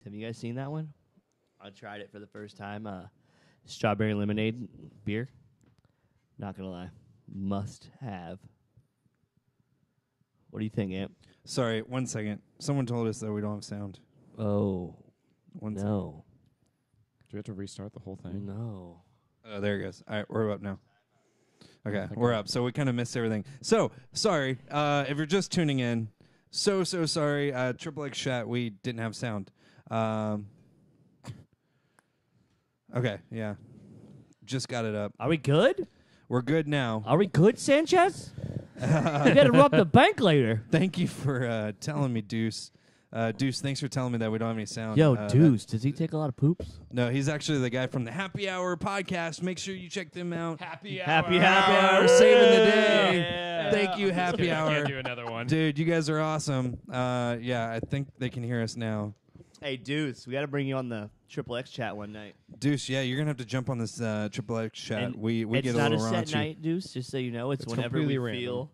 Have you guys seen that one? I tried it for the first time. Strawberry lemonade beer. Not gonna lie, must have. What do you think, Amp? Sorry, 1 second. Someone told us that we don't have sound. Oh, One second. no. Do we have to restart the whole thing? No. Oh, there it goes. All right, we're up now. Okay, Okay. we're up. So we kind of missed everything. So, sorry. If you're just tuning in, so sorry. XXX chat, we didn't have sound. Okay, yeah. Just got it up. Are we good? We're good now. Are we good, Sanchez? You gotta rob the bank later. Thank you for telling me, Deuce. Deuce, thanks for telling me that we don't have any sound. Yo, Deuce, does he take a lot of poops? No, he's actually the guy from the Happy Hour podcast. Make sure you check them out. Happy Happy hour. Saving the day. Yeah. Thank you, Happy I Hour. can't do another one. Dude, you guys are awesome. Yeah, I think they can hear us now. Hey, Deuce, we gotta bring you on the XXX chat one night. Deuce, yeah, you're gonna have to jump on this XXX chat. And We it's get a not little a set raunchy. night, Deuce, just so you know. It's whenever we completely random. feel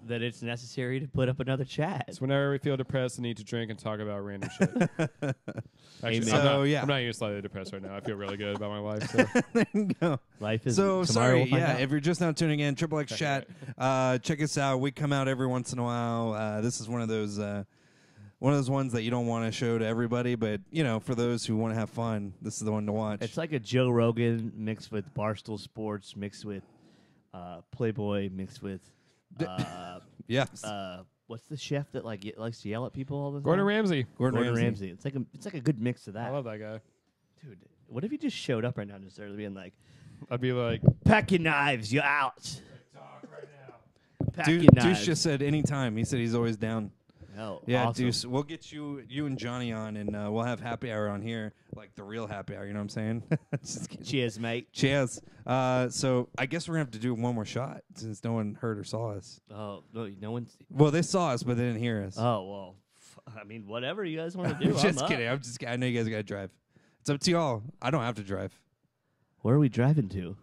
that it's necessary to put up another chat. It's whenever we feel depressed and need to drink and talk about random shit. Actually, Amen. So, yeah. I'm not even slightly depressed right now. I feel really good about my life. So. There you go. Life is So tomorrow sorry, we'll find yeah. out. If you're just now tuning in, XXX chat, check us out. We come out every once in a while. This is one of those ones that you don't want to show to everybody, but you know, for those who want to have fun, this is the one to watch. It's like a Joe Rogan mixed with Barstool Sports, mixed with Playboy, mixed with yes, what's the chef that likes to yell at people all the time? Gordon Ramsay. Gordon Ramsay. It's like a good mix of I that. love that guy. Dude, what if he just showed up right now and just started being like, I'd be like, pack your knives, you're out. Pack your Deuce knives. just said anytime. He said he's always down. Hell, Yeah, awesome. Deuce, we'll get you and Johnny on, and we'll have happy hour on here, like the real happy hour. You know what I'm saying? Just kidding. Cheers, mate. Cheers. So I guess we're gonna have to do one more shot since no one heard or saw us. Oh, no one's. Well, they saw us, but they didn't hear us. Oh, well, I mean, whatever you guys want to do. I'm just I'm up. kidding. I know you guys gotta drive. It's up to y'all. I don't have to drive. Where are we driving to?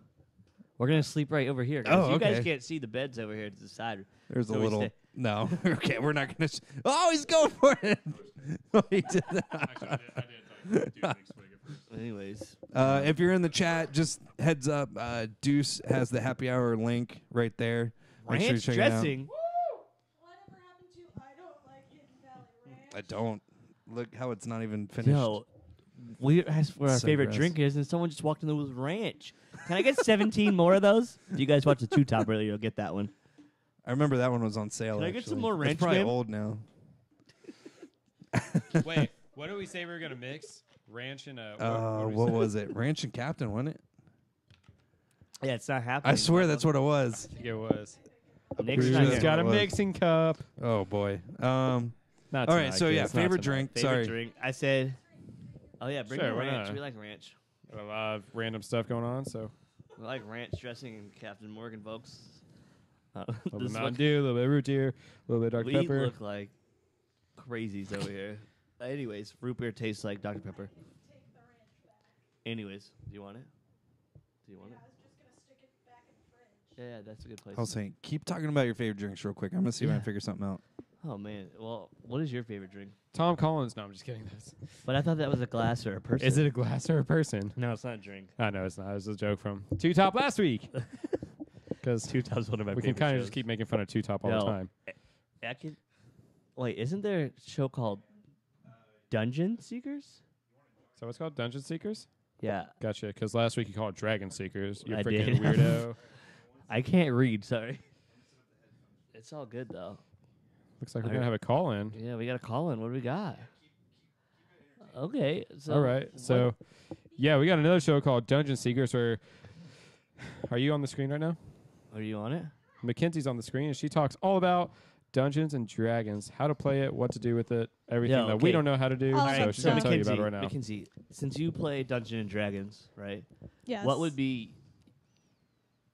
We're going to sleep right over here. 'cause Oh, you guys okay. can't see the beds over here to the side. There's a So we little. stay- No. Okay, we're not gonna. Oh, he's going for it. Oh, he did that. Anyways. If you're in the chat, just heads up. Deuce has the happy hour link right there. Make sure you Ranch check it out. dressing. Whatever happened to I don't like Hidden Valley Ranch? I don't. Look how it's not even finished. Yo, we asked what our So favorite gross. drink is, and someone just walked in with ranch. Can I get 17 more of those? If you guys watched the Two Top earlier, you'll get that one. I remember that one was on sale. Can I get some actually. more ranch, It's probably man? old now. wait, what did we say we were going to mix? Ranch and What was it? Ranch and Captain, wasn't it? Yeah, it's not happening. I swear that's what it was. I think it was. Next Pretty time. sure He's got a it was. mixing cup. Oh boy. Not All right. tonight, So yeah, kids, not favorite tonight. drink. Favorite Sorry. drink. I said, oh, yeah, bring Sure, the why ranch. not? We like ranch. Got a lot of random stuff going on, so We like ranch dressing and Captain Morgan, folks. a This little bit is Mountain what Dew, a little bit of root beer, a little bit of Dr. we Pepper. look like crazies over here. Anyways, root beer tastes like Dr. Pepper. Take the ranch back. Anyways, do you want it? Do you want I it? was just going to stick it back in the fridge. Yeah, that's a good place. I was saying, keep talking about your favorite drinks real quick. I'm gonna see if I Yeah. can figure something out. Oh man, well, what is your favorite drink? Tom Collins. No, I'm just kidding. But I thought that was a glass or a person. Is it a glass or a person? No, it's not a drink. I know it's not. It was a joke from Two Top last week. Because Two Top's one of my we can favorite kind of shows. just keep making fun of Two Top all Yo, the time. I could, wait, isn't there a show called Dungeon Seekers? So it's called Dungeon Seekers? Yeah, Gotcha. Because last week you called it Dragon Seekers. You I freaking did. weirdo. I can't read. Sorry. It's all good though. Looks like we're going to have a call in. Yeah, we got a call in. What do we got? Okay. So All right. So, yeah, we got another show called Dungeon Seekers where. Are you on the screen right now? Are you on it? Mackenzie's on the screen, and she talks all about Dungeons and Dragons, how to play it, what to do with it, everything Yeah, that we okay. don't know how to do. All So right, she's so going to tell you about Mackenzie, it right now. Mackenzie, since you play Dungeons and Dragons, right? Yes. What would be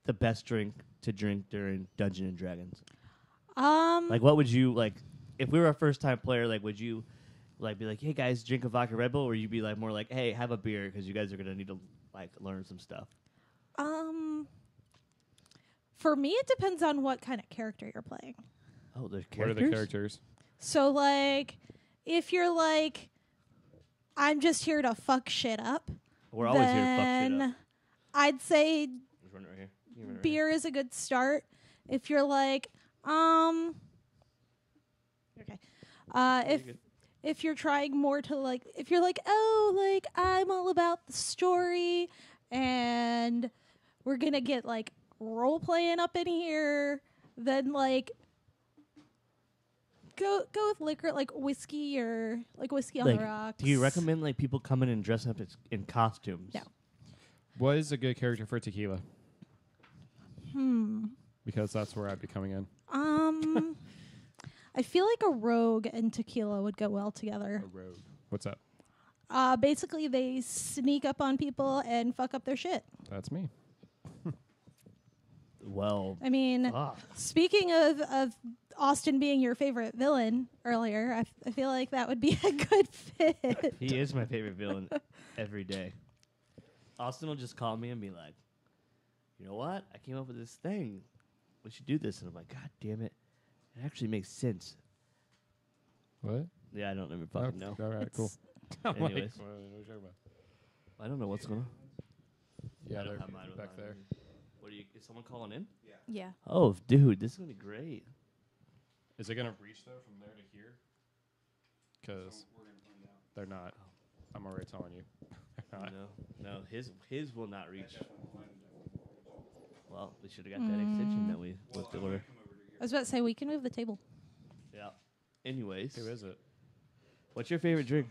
the best drink to drink during Dungeons and Dragons? Like, what would you like if we were a first-time player? Like, would you like be like, "Hey guys, drink a vodka Red Bull," or you be like more like, "Hey, have a beer because you guys are gonna need to like learn some stuff." For me, it depends on what kind of character you're playing. Oh, there's What are characters. the characters? So, like, if you're like I'm just here to fuck shit up, We're always here to fuck shit up. then I'd say Just run it right here. You can run it right beer is a good start. If you're like, okay, here. You're good. if you're trying more to like, if you're like, oh, like I'm all about the story, and we're gonna get like role playing up in here, then like go with liquor like whiskey or like whiskey on Like, the rocks. do you recommend like people coming and dressing up in costumes? No. What is a good character for tequila? Hmm. Because that's where I'd be coming in. I feel like a rogue and tequila would go well together. A rogue. What's up? Basically, they sneak up on people and fuck up their shit. That's me. Well, I mean, speaking of Austin being your favorite villain earlier, I feel like that would be a good fit. he is my favorite villain every day. Austin will just call me and be like, you know what? I came up with this thing. We should do this. And I'm like, God damn it. It actually makes sense. What? Yeah, I don't even fucking know. All right, cool. Anyways. What are you talking about? I don't know what's going on. Yeah, I don't they're have mine with back mine. there. What are you? Is someone calling in? Yeah. Oh, dude, this is gonna be great. Is it going to reach, though, from there to here? Because they're not. I'm already telling you. No, his will not reach. Well, we should have got that extension that we looked over. I was about to say, we can move the table. Yeah. Anyways, Who is it? what's your favorite drink?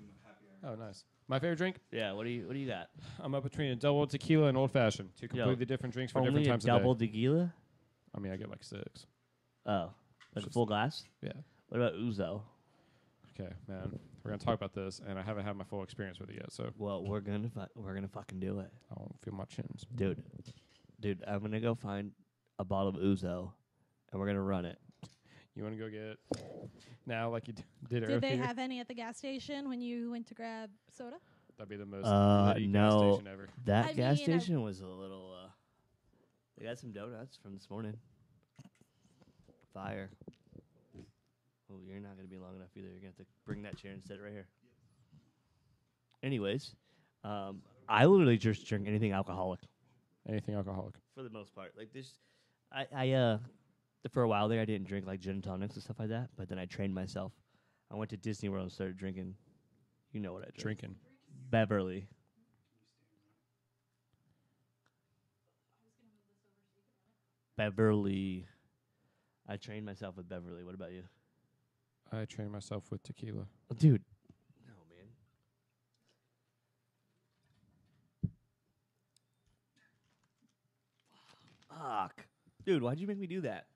Oh, nice. My favorite drink? Yeah. What do you got? I'm up between a double tequila and old fashioned. Two completely different drinks for Only different a times double of day. tequila? I mean, I get like 6. Oh, like a full glass? Yeah. What about ouzo? Okay, man. We're gonna talk about this, and I haven't had my full experience with it yet, so Well, we're gonna fucking do it, I don't feel my chins. dude. Dude, I'm gonna go find a bottle of ouzo, and we're gonna run it. You want to go get it now, like you did earlier? Did they have any at the gas station when you went to grab soda? That'd be the most no. nitty gas station ever. That I gas mean, station was a little. They got some donuts from this morning. Fire. Oh, you're not gonna be long enough either. You're gonna have to bring that chair and sit right here. Anyways, I literally just drink anything alcoholic Anything alcoholic. for the most part. Like this, I for a while there I didn't drink like gin and tonics and stuff like that. But then I trained myself. I went to Disney World and started drinking. You know what I drink? Drinking. Beverly. Beverly. I trained myself with Beverly. What about you? I train myself with tequila. Oh, dude. No, man. Fuck. Dude, why'd you make me do that?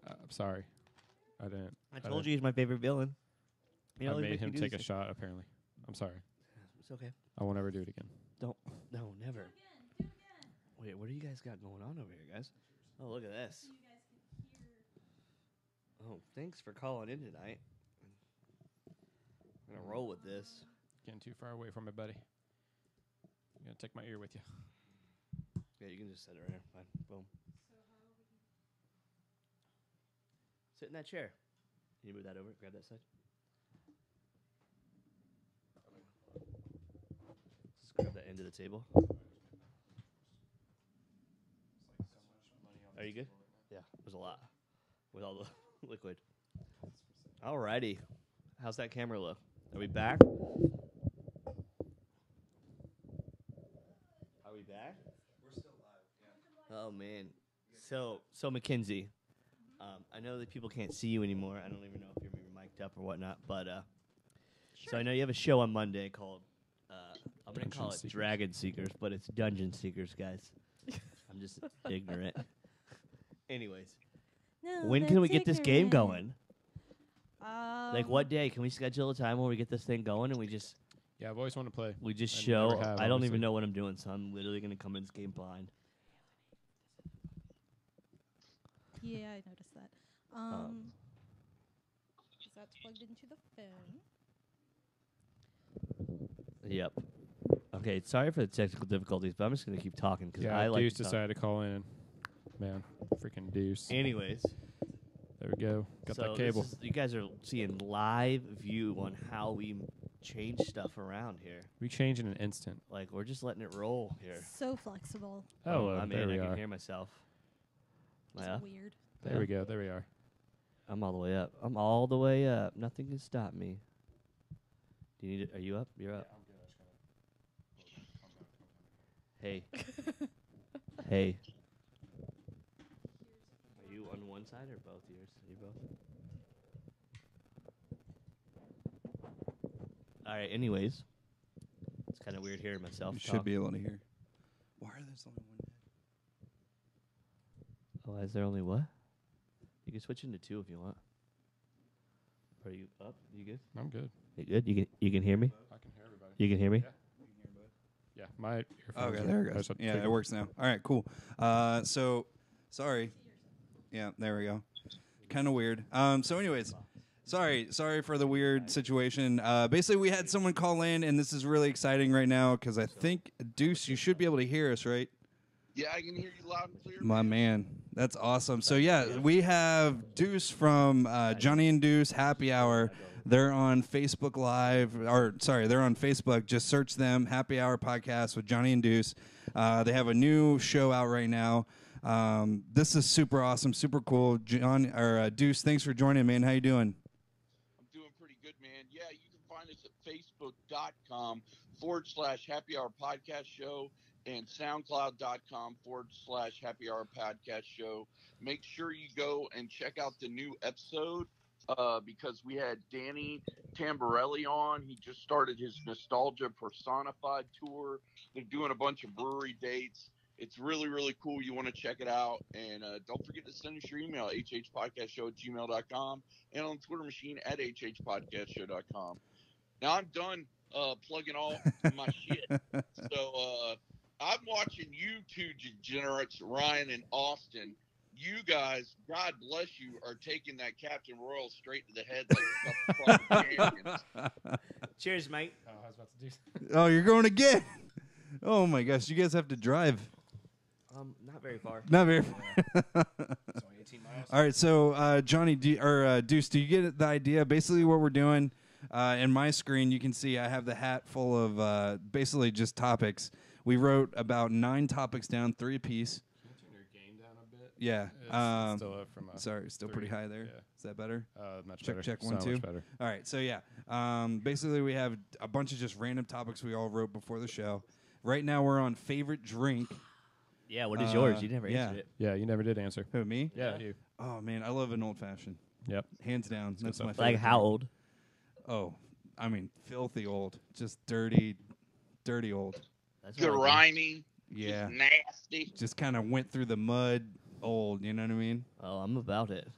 I'm sorry. I didn't. I told you he's my favorite villain. You I always made make me him do take this a thing. shot, apparently. I'm sorry. It's okay. I won't ever do it again. No, never. Wait, what do you guys got going on over here, guys? Oh, look at this. Oh, thanks for calling in tonight. I'm gonna roll with this. Getting too far away from it, buddy. I'm going to take my ear with you. Yeah, you can just sit it right here. Fine. Boom. Sit in that chair. Can you move that over? Grab that side. Just grab that end of the table. Are you good? Yeah, it was a lot with all the liquid. Alrighty. How's that camera look? Are we back? Are we back? We're still live. Yeah. Oh man. So Mackenzie, I know that people can't see you anymore. I don't even know if you're maybe mic'd up or whatnot, but so I know you have a show on Monday called I'm gonna Dungeon call it Seekers. Dragon Seekers, but it's Dungeon Seekers, guys. I'm just ignorant. Anyways, No, when can we that's get this game ignorant. going? Like what day? Can we schedule a time where we get this thing going and we just Yeah, I've always wanted to play. show? never have, I don't obviously. even know what I'm doing, so I'm literally gonna come in this game blind. Yeah, I noticed that. Is that plugged into the phone? Yep. Okay, sorry for the technical difficulties, but I'm just gonna keep talking because Yeah, I like Deuce to talk. decided to call in. Man, freaking Deuce. Anyways, There we go. Got that cable. You guys are seeing live view on how we change stuff around here. We change in an instant. Like, we're just letting it roll here. So flexible. Oh, I'm there in. we I are. can hear myself. Am I up? Weird. There we go. There we are. I'm all the way up. I'm all the way up. Nothing can stop me. Do you need it? Are you up? You're up. Hey. Hey. Are you on one side or both yours? Are you both? All right. Anyways, it's kind of weird hearing myself. You talk. should be able to hear. Why are there only one head? Oh, is there only what? You can switch into two if you want. Are you up? You good? I'm good. You good? You can hear me? I can hear everybody. You can hear me? Yeah. Yeah, my earphones. Okay, there it goes. Yeah, it works now. All right, cool. So, sorry. Yeah, there we go. Kind of weird. So, anyways, sorry for the weird situation. Basically, we had someone call in, and this is really exciting right now because I think Deuce, you should be able to hear us, right? Yeah, I can hear you loud and clear. My man, that's awesome. So yeah, we have Deuce from Johnny and Deuce Happy Hour. They're on Facebook Live, they're on Facebook. Just search them, Happy Hour Podcast with Johnny and Deuce. They have a new show out right now. This is super awesome, super cool. Deuce, thanks for joining, man. How you doing? I'm doing pretty good, man. Yeah, you can find us at facebook.com/Happy Hour Podcast Show and soundcloud.com/Happy Hour Podcast Show. Make sure you go and check out the new episode. Because we had Danny Tamborelli on. He just started his Nostalgia Personified tour. They're doing a bunch of brewery dates. It's really, really cool. You want to check it out. And don't forget to send us your email, hhpodcastshow@gmail.com, and on the Twitter machine at hhpodcastshow.com. Now I'm done plugging all my shit. So I'm watching you two degenerates, Ryan and Austin. You guys, God bless you, are taking that Captain Royal straight to the head like a couple champions. Cheers, mate. Oh, I was about to do. Oh, you're going again? Oh my gosh, you guys have to drive. Not very far. Not very far. It's only 18 miles. All right, so Johnny Deuce, do you get the idea? Basically, what we're doing in my screen, you can see I have the hat full of basically just topics. We wrote about 9 topics down, 3 apiece. Can you turn your gain down a bit? Yeah. It's still up from Sorry, still 3. pretty high there. Yeah. Is that better? Much Check, better. check, So 1, 2. much better. All right, so yeah. Basically, we have a bunch of just random topics we all wrote before the show. Right now, we're on favorite drink. Yeah, what is yours? You never yeah. answered it. Yeah, you never did answer. Who, me? Yeah, you. Oh, man, I love an old-fashioned. Yep. Hands down. That's my stuff. favorite. Like how drink. old? Oh, I mean, filthy old. Just dirty old. That's what I do. Grimy. Yeah. Just nasty. Just kind of went through the mud old, you know what I mean? Oh, I'm about it.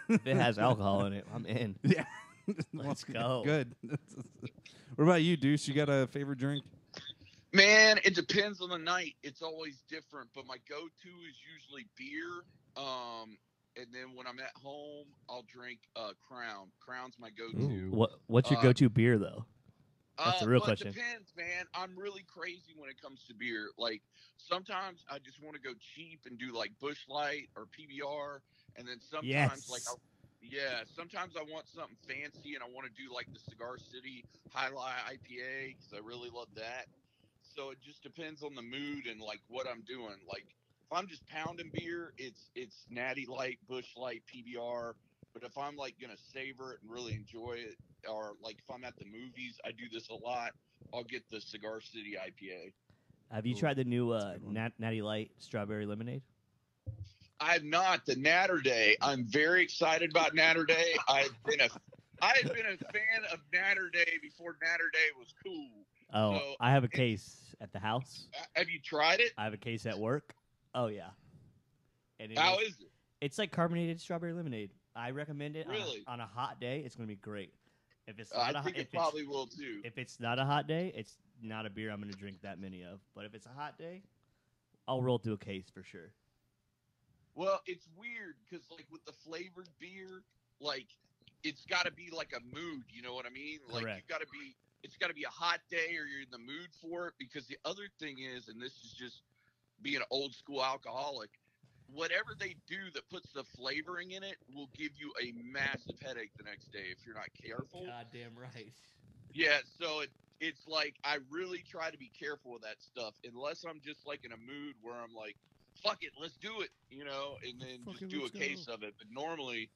If it has alcohol in it, I'm in. Yeah. Let's go. Good. What about you, Deuce? You got a favorite drink? Man, it depends on the night. It's always different, but my go-to is usually beer. And then when I'm at home, I'll drink Crown. Crown's my go-to. What's your go-to beer though? That's the real well, question. It depends, man. I'm really crazy when it comes to beer. Like sometimes I just want to go cheap and do like Busch Light or PBR, and then sometimes sometimes I want something fancy and I want to do like the Cigar City High Life IPA because I really love that. So it just depends on the mood and like what I'm doing. Like if I'm just pounding beer, it's Natty Light, Busch Light, PBR. But if I'm like gonna savor it and really enjoy it, or like if I'm at the movies, I do this a lot. I'll get the Cigar City IPA. Have you tried the new Natty Light Strawberry Lemonade? I have not. The Natter Day. I'm very excited about Natter Day. I had been a fan of Natter Day before Natter Day was cool. Oh, So, I have a case at the house. Have you tried it? I have a case at work. Oh yeah. And How is it? It's like carbonated strawberry lemonade. I recommend it. Really? On a hot day, it's going to be great. If it's I not think it probably will too. If it's not a hot day, it's not a beer I'm going to drink that many of. But if it's a hot day, I'll roll through a case for sure. Well, it's weird because like with the flavored beer, like it's got to be like a mood. You know what I mean? Like Correct. it's got to be a hot day or you're in the mood for it. Because the other thing is, and this is just being an old school alcoholic, whatever they do that puts the flavoring in it will give you a massive headache the next day if you're not careful. Goddamn right. Yeah, so it's like I really try to be careful with that stuff unless I'm just like in a mood where I'm like, fuck it, let's do it, and then just do a case of it. But normally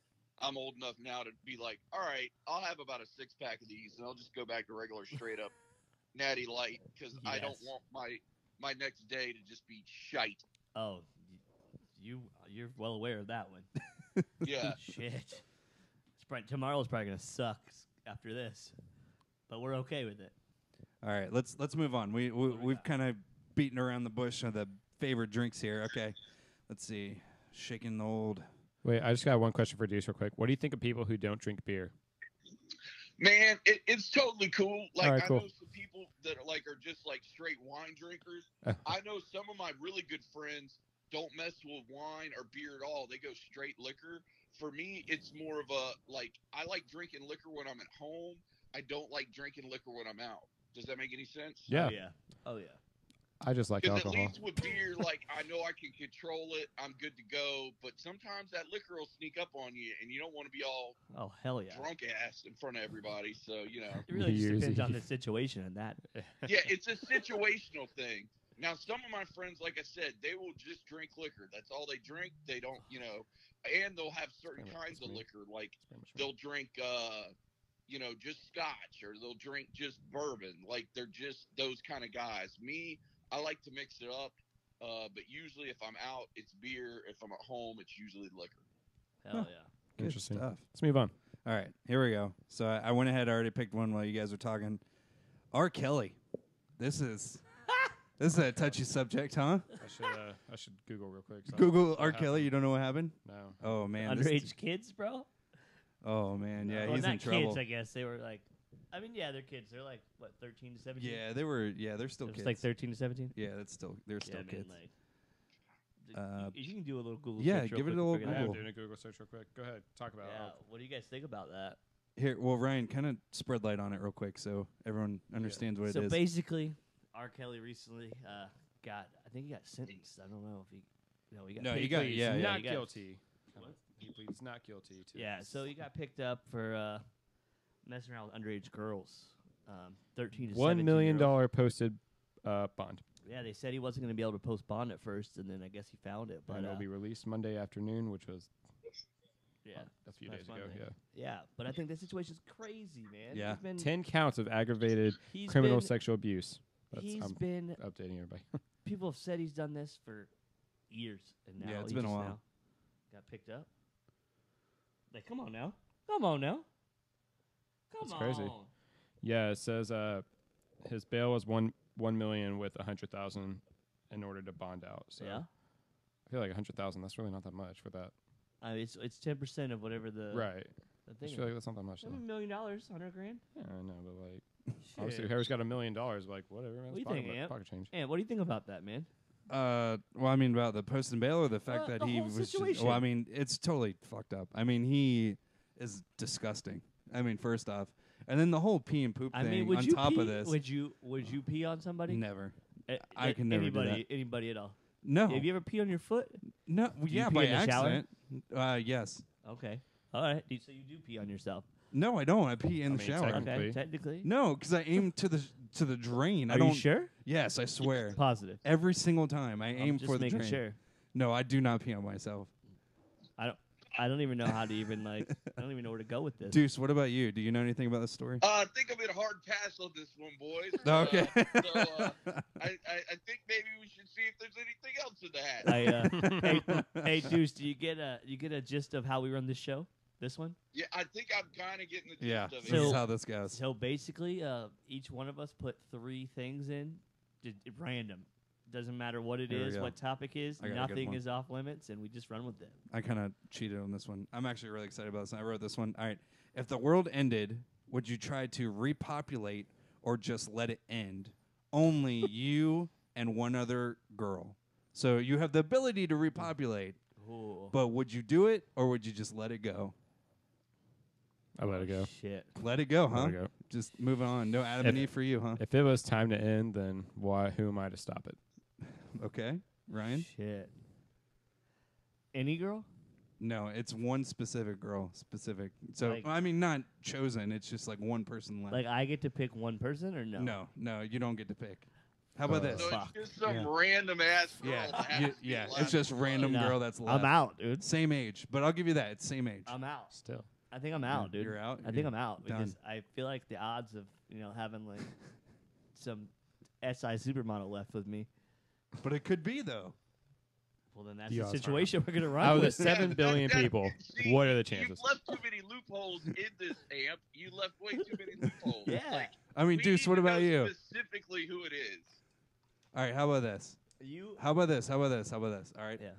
I'm old enough now to be like, all right, I'll have about a 6-pack of these and I'll just go back to regular straight up Natty Light because I don't want my next day to just be shite. Oh, you're well aware of that one. Yeah. Shit. Tomorrow's probably gonna suck after this, but we're okay with it. All right, let's move on. We've kind of beaten around the bush on the favorite drinks here. Okay, let's see. Shaking the old. Wait, I just got one question for Deuce real quick. What do you think of people who don't drink beer? Man, it's totally cool. Like, right, cool. I know some people that are just like straight wine drinkers. I know some of my really good friends don't mess with wine or beer at all. They go straight liquor. For me, it's more of a, like, I like drinking liquor when I'm at home. I don't like drinking liquor when I'm out. Does that make any sense? Yeah. Oh, yeah. I just like Because alcohol. at least with beer, like, I know I can control it. I'm good to go. But sometimes that liquor will sneak up on you, and you don't want to be all hell yeah, drunk ass in front of everybody. So, It really just depends on the situation and that. Yeah, it's a situational thing. Now, some of my friends, like I said, they will just drink liquor. That's all they drink. They don't, and they'll have certain kinds of liquor. Like, they'll drink, just scotch, or they'll drink just bourbon. Like, they're just those kind of guys. Me, I like to mix it up. But usually if I'm out, it's beer. If I'm at home, it's usually liquor. Hell yeah. Good Interesting stuff. Let's move on. All right, here we go. So I went ahead. I already picked one while you guys were talking. R. Kelly. This is a touchy subject, huh? I should Google real quick. So Google R. Kelly. You don't know what happened? No. Oh man. Underage kids, bro. Oh man, yeah, Well, he's not in trouble. kids, I guess they were like. I mean, yeah, they're kids. They're like what, 13 to 17. Yeah, they were. Yeah, they're still It was kids. like 13 to 17. Yeah, they're still Man, kids. like, you can do a little Google. yeah, search real give it quick a little to figure that I'm out. doing a Google search real quick. Go ahead. Talk about Yeah, it. what do you guys think about that? Here, well, Ryan, kind of spread light on it real quick so everyone understands what So it is. basically, R. Kelly recently got. I think he got sentenced. I don't know if he. No, he got. No, picked he got- up. yeah, He's yeah. not he got- guilty. What? He pleads not guilty to Yeah, so he got picked up for messing around with underage girls, 13 to 17. $1 million -year-olds. posted bond. Yeah, they said he wasn't going to be able to post bond at first, and then I guess he found it. But And it'll be released Monday afternoon, which was yeah, a few last days ago. Monday. Yeah. Yeah, but I think this situation's crazy, man. Yeah. He's been, 10 counts of aggravated he's criminal been, sexual abuse. He's I'm been. updating everybody. People have said he's done this for years, and now Yeah, it's he been a just while. now got picked up. Like, come on now, come on now, come That's on. crazy. Yeah, it says his bail was $1 million with $100,000 in order to bond out. So Yeah, I feel like $100,000. That's really not that much for that. I mean, it's 10% of whatever the Right. the I thing. just feel like that's not that much. $1 Though. million, $100,000. Yeah, I know, but like, obviously, Shit. whoever's got $1 million, like whatever. Man, What do you it's think, Amp? pocket change. And what do you think about that, man? Well, I mean, about the post and bail or the fact that the he whole was. situation. Well, I mean, it's totally fucked up. I mean, he is disgusting. I mean, first off, and then the whole pee and poop I thing mean, would on you top pee? of this. Would you pee on somebody? Never. I can never do anybody, that. Anybody at all? No. Have you ever peed on your foot? No. you Yeah, pee by in the shower? accident. Yes. Okay. All right. So you do pee on yourself? No, I don't. I pee in I the mean, shower. technically. Okay. Technically. No, because I aim to the drain. I Are don't. you sure? Yes, I swear. Positive. Every single time I I'm aim just for the making drain. sure. No, I do not pee on myself. I don't even know how to even I don't even know where to go with this. Deuce, what about you? Do you know anything about this story? I think I'm in a hard pass on this one, boys. Okay. I think maybe we should see if there's anything else in the hat. Hey Deuce, do you get a gist of how we run this show? This one? Yeah, I think I'm kind of getting the Yeah, gist of this it. is So- how this goes. So basically, each one of us put 3 things in, random. Doesn't matter what it Here we is, go. what topic is. I got a good Nothing one. is off limits, and we just run with it. I kind of cheated on this one. I'm actually really excited about this. I wrote this one. All right. If the world ended, would you try to repopulate or just let it end? Only you and one other girl. So you have the ability to repopulate, Ooh. but would you do it or would you just let it go? I let it go. Shit. Let it go, huh? Let it go. Just moving on. No Adam and Eve for you, huh? If it was time to end, then who am I to stop it? Okay. Ryan? Shit. any girl? No, it's one specific girl. Specific. So Like- I mean, not chosen. It's just like one person left. Like I get to pick one person or no? No, you don't get to pick. How about this? So Fuck. it's just some Yeah. random ass girl. Yeah, that happens to be it's left. just random Nah, girl that's left. I'm out, dude. Same age, but I'll give you that. It's same age. I'm out. Still. I think I'm out, dude. You're out? I think I'm out Done. because I feel like the odds of having like some SI supermodel left with me. But it could be though. Well, then that's The the odds are situation we're gonna run Out of the with. 7 billion people, see, what are the chances? You've left too many loopholes in this amp. You left way too many loopholes. Yeah. Like, I mean, we Deuce, need what to about know you? Specifically, who it is. All right, how about this? You. How about this? How about this? How about this? All right, Yeah.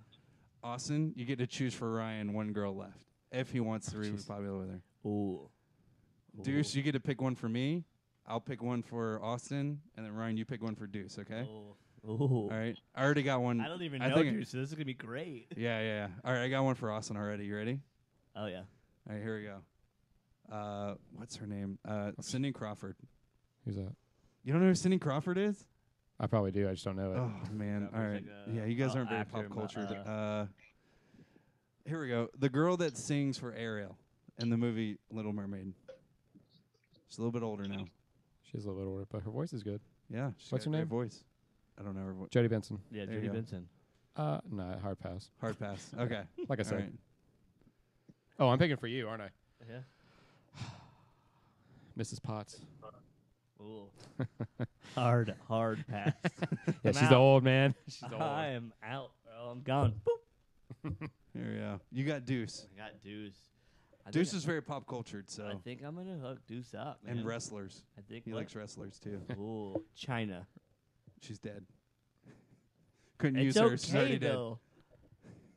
Austin, you get to choose for Ryan one girl left if he wants to Jeez. repopulate with her. Ooh. Deuce, you get to pick one for me. I'll pick one for Austin, and then Ryan, you pick one for Deuce. Okay. Ooh. All right. I already got one. I don't even I know, think dude. So this is gonna be great. Yeah. All right, I got one for Austin already. You ready? Oh yeah. All right, here we go. What's her name? Cindy Crawford. Who's that? You don't know who Cindy Crawford is? I probably do. I just don't know it. Oh man! Yeah, All it was right. like a- Yeah, you guys aren't very actor, pop but, cultured. Here we go. The girl that sings for Ariel in the movie Little Mermaid. She's a little bit older now. She's a little bit older, but her voice is good. Yeah. She's What's got her a name? great voice. I don't know her voice. Jodie Benson. Yeah, There you Judy go. Benson. No, hard pass. Hard pass. Okay. Like I All said. right. Oh, I'm picking for you, aren't I? Yeah. Mrs. Potts. Ooh. hard pass. Yeah, I'm she's out. the old man. She's the old. I am out, bro. I'm gone. Boop. Here we go. You got Deuce. I got Deuce. Deuce is very pop cultured, so I think I'm gonna hook Deuce up, man. and wrestlers. I think He likes wrestlers too. Ooh, China. She's dead. Couldn't It's use her. She's okay already though.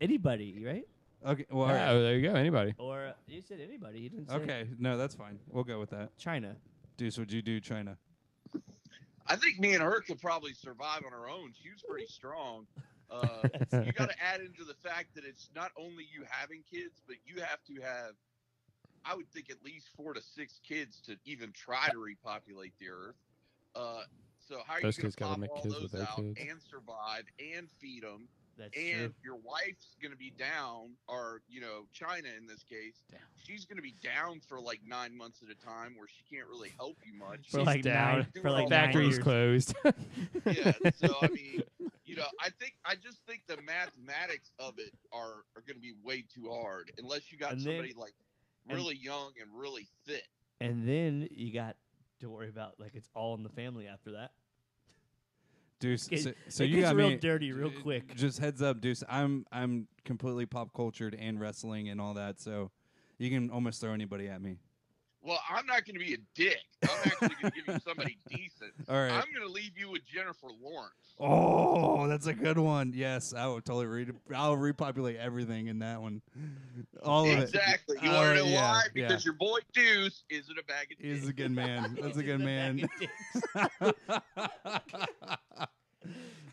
Anybody, right? dead. Okay. Well, all Yeah, right. there you go. Anybody. Or you said anybody. You didn't say Okay. No, that's fine. We'll go with that. China. Deuce, would you do China? I think me and her could probably survive on our own. She was pretty strong. You got to add into the fact that it's not only you having kids, but you have to have, I would think, at least 4 to 6 kids to even try to repopulate the earth. So how are Those you going kids to gotta pop make all kids with those their out kids. and survive and feed them? That's And true. your wife's going to be down, or, China in this case, she's going to be down for like 9 months at a time where she can't really help you much. For She's like down. nine. Doing For like all 9 Factory's years. closed. Yeah, so I mean, I just think the mathematics of it are going to be way too hard unless you got And then- somebody like really young and really fit. And then you got to worry about like it's all in the family after that. Deuce. It- So it you gets got real me dirty real quick. Just heads up, Deuce. I'm completely pop cultured and wrestling and all that, so you can almost throw anybody at me. Well, I'm not going to be a dick. I'm actually going to give you somebody decent. All right. I'm going to leave you with Jennifer Lawrence. Oh, that's a good one. Yes, I would totally I'll repopulate everything in that one. All of it. Exactly. You All want right, to know yeah, why? yeah. Because your boy Deuce isn't a bag of He's dicks. a good man. That's a He's good the man. bag of dicks.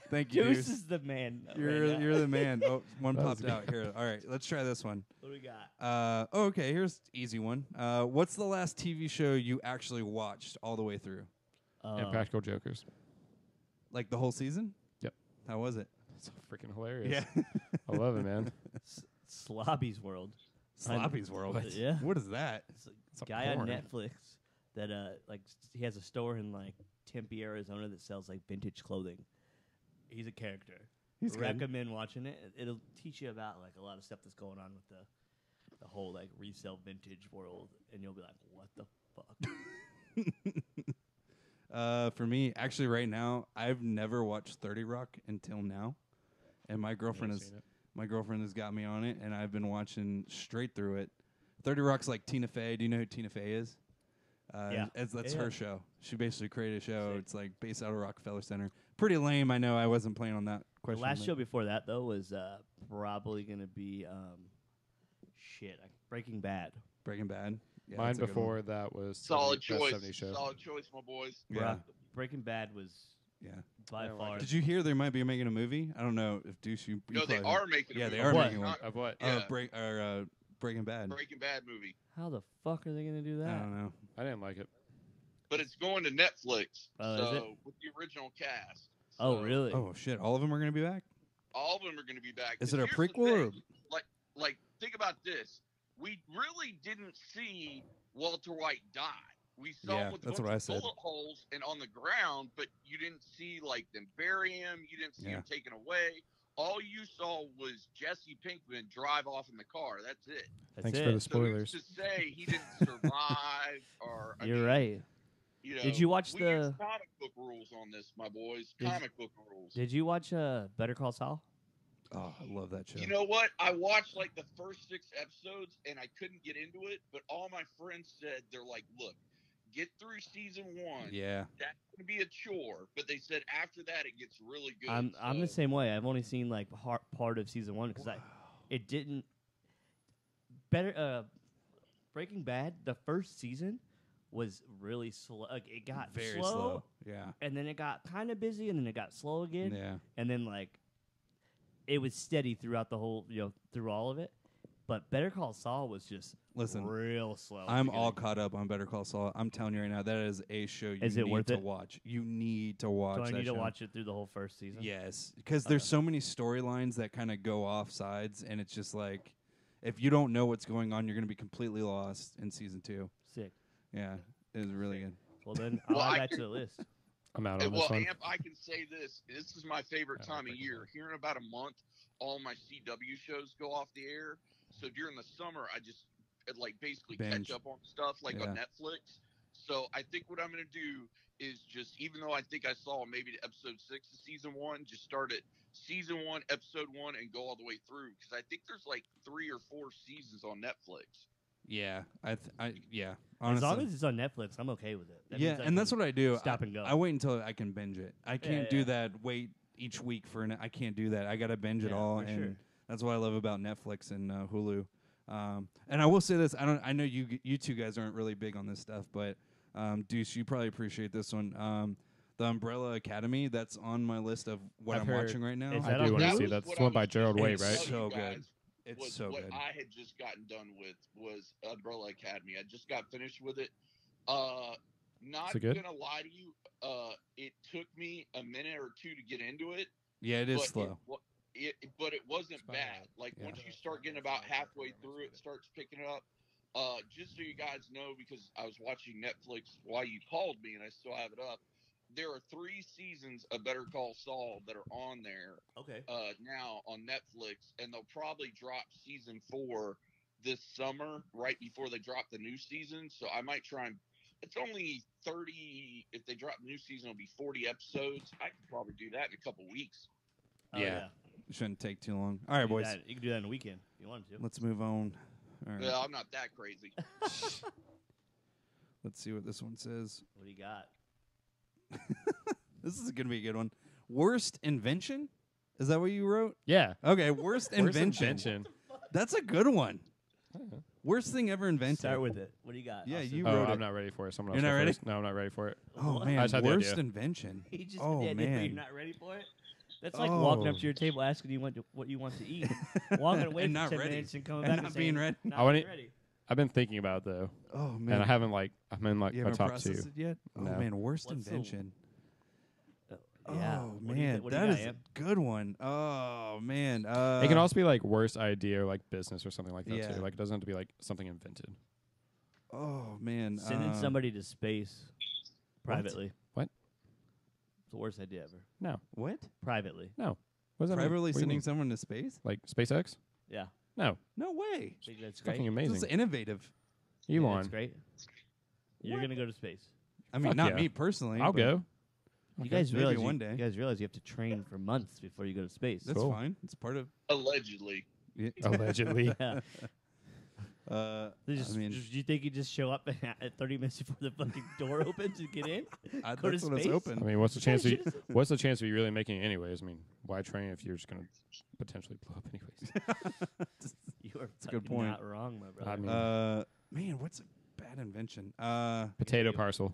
Thank you, Deuce Deuce. is the man. You're the man. Oh, one That was popped out here. All right, let's try this one. What do we got? Okay, here's easy one. What's the last TV show you actually watched all the way through? And Practical Jokers. Like the whole season? Yep. How was it? It's freaking hilarious. I love it, man. Slobby's World. Sloppy's World. What? Yeah. What is that? It's It's a a guy on porn. Netflix that he has a store in like Tempe, Arizona that sells like vintage clothing. He's a character. He's good. Recommend watching it. It'll teach you about like a lot of stuff that's going on with the whole like resale vintage world, and you'll be like, what the fuck? For me, actually, right now, I've never watched 30 Rock until now, and my girlfriend Never has seen it. my girlfriend has got me on it, and I've been watching straight through it. 30 Rock's like Tina Fey. Do you know who Tina Fey is? Yeah. That's Yeah. her show. She basically created a show. Sick. It's like based out of Rockefeller Center. Pretty lame. I know. I wasn't playing on that The question. last but- show before that though was probably gonna be Breaking Bad. Breaking Bad. Yeah, Mine that's a good one. before that was Solid 70 choice. 70 show. Solid choice, my boys. Yeah. Breaking Bad was Yeah. by I don't far. like Did you hear they might be making a movie? I don't know if Deuce you. No, they probably- are making. Yeah, a they movie. are What? making one. Not- Of what? Yeah. Breaking Bad. Breaking Bad movie, How the fuck are they gonna do I that? don't know. I didn't like it. but it's going to Netflix. Oh, is so it? with the original cast. Oh So really? Oh shit! All of them are going to be back. All of them are going to be back. Is it a Here's the prequel or? thing. like, think about this. We really didn't see Walter White die. We saw him with a bunch of bullet holes and on the ground, but you didn't see, like, them bury him. You didn't see him taken away. All you saw was Jesse Pinkman drive off in the car. That's it. Thanks for the spoilers. So to say he didn't survive, or You're right. You know, did you watch we use comic book rules on this, my boys? Comic book rules. Did you watch Better Call Saul? Oh, I love that show. You know what? I watched like the first 6 episodes and I couldn't get into it, but all my friends said, they're like, look, get through season 1. Yeah. That's going to be a chore. But they said after that it gets really good. I'm the same way. I've only seen like part of season 1 because it didn't. Breaking Bad, the first season was really slow. Like, it got very slow. Yeah. And then it got kind of busy, and then it got slow again. Yeah. And then like it was steady throughout the whole, through all of it. But Better Call Saul was just real slow. I'm all caught up on Better Call Saul. I'm telling you right now, that is a show you need to watch. You need to watch that show. Do I need to watch it through the whole first season? Yes, because there's so many storylines that kind of go off sides, and it's just like, if you don't know what's going on, you're going to be completely lost in season 2. Sick. Yeah, it was really good. Well, then I'll add that to the list. I'm out on this one. Amp, I can say this. This is my favorite time of year. Here in about a month, all my CW shows go off the air. So during the summer, I just basically catch up on stuff on Netflix. So I think what I'm going to do is just, even though I think I saw maybe episode 6 of season 1, just start at season 1, episode 1, and go all the way through. Because I think there's like 3 or 4 seasons on Netflix. Yeah, yeah. Honestly, as long as it's on Netflix, I'm okay with it. And that's what I do. Stop and go. I wait until I can binge it. I can't do that. Wait each week I can't do that. I got to binge it all, and that's what I love about Netflix and Hulu. And I will say this: I know you two guys aren't really big on this stuff, but Deuce, you probably appreciate this one. The Umbrella Academy. That's on my list of what I'm watching right now. I do want to see that. That's one by Gerald Way, right? So good. It's so good. What I had just gotten done with was Umbrella Academy. I just got finished with it. Not gonna lie to you, it took me a minute or 2 to get into it. Yeah, it is slow. But it wasn't bad. Like, once you start getting about halfway through, it starts picking up. Just so you guys know, because I was watching Netflix while you called me, and I still have it up. There are 3 seasons of Better Call Saul that are on there. Okay. Now on Netflix, and they'll probably drop season 4 this summer, right before they drop the new season. So I might try and. It's only 30. If they drop the new season, it'll be 40 episodes. I could probably do that in a couple weeks. Yeah. It shouldn't take too long. All right, boys. You can do that in a weekend if you wanted to. Let's move on. All right. Yeah, I'm not that crazy. Let's see what this one says. What do you got? This is going to be a good one. Worst invention? Is that what you wrote? Yeah. Okay, worst invention. That's a good one. Worst thing ever invented. Start with it. What do you got? Yeah, Austin? you wrote it. I'm not ready for it. Someone else. You're not ready? First. No, I'm not ready for it. Oh, What? man. I just had the Worst idea. invention. He just Oh, had the idea, but man. you're not ready for it? That's like walking up to your table asking you what you want to eat. Walking away And for not 10 ready. minutes and coming And back not and being saying, ready. Not I want being it- ready. I've been thinking about it, though. Oh, man. And I haven't, I'm in, you my haven't top 2. processed it yet? Oh, No. man. Worst What's the- invention. Yeah. Oh, What do you man. what do you That got, is a Amp? good one. Oh, man. It can also be, worst idea or, business or something like that, Yeah. too. It doesn't have to be, something invented. Oh, man. Sending somebody to space privately. What? It's the worst idea ever. No. What? Privately. No. What does that mean? Privately What do you sending mean? someone to space? Like SpaceX? Yeah. No. No way. I think that's It's great. fucking This is amazing. innovative. Yeah, Elon. that's great. You're What? going to go to space. I mean, Fuck not yeah. me personally. I'll but go. You Okay. guys Maybe realize one day. You guys realize you have to train for months before you go to space. That's Cool. fine. It's part of. Allegedly. Yeah. Allegedly. Yeah. I mean, do you think you just show up at 30 minutes before the fucking door opens to get in? Go to that's when it's space? open. I mean, what's the chance of you really making it anyways? I mean, why train if you're just going to potentially blow up anyways? You are a good point. not wrong, my brother. I mean, man, what's a bad invention? potato parcel.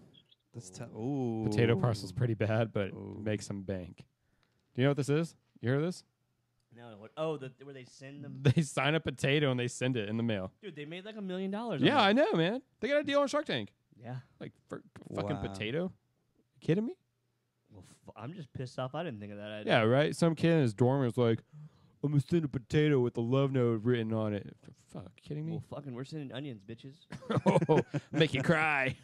Potato Parcel's pretty bad, but makes some bank. Do you know what this is? You heard of this? no, what? Oh, where they send them. They sign a potato and they send it in the mail. Dude, they made like $1 million. Yeah, I know, man. They got a deal on Shark Tank. Yeah. For fucking Wow. potato? You kidding me? Well, I'm just pissed off. I didn't think of that idea. Yeah, right? Some kid in his dorm was like, I'm gonna send a potato with the love note written on it. Fuck, kidding me? Well, fucking, we're sending onions, bitches. Oh, make you cry.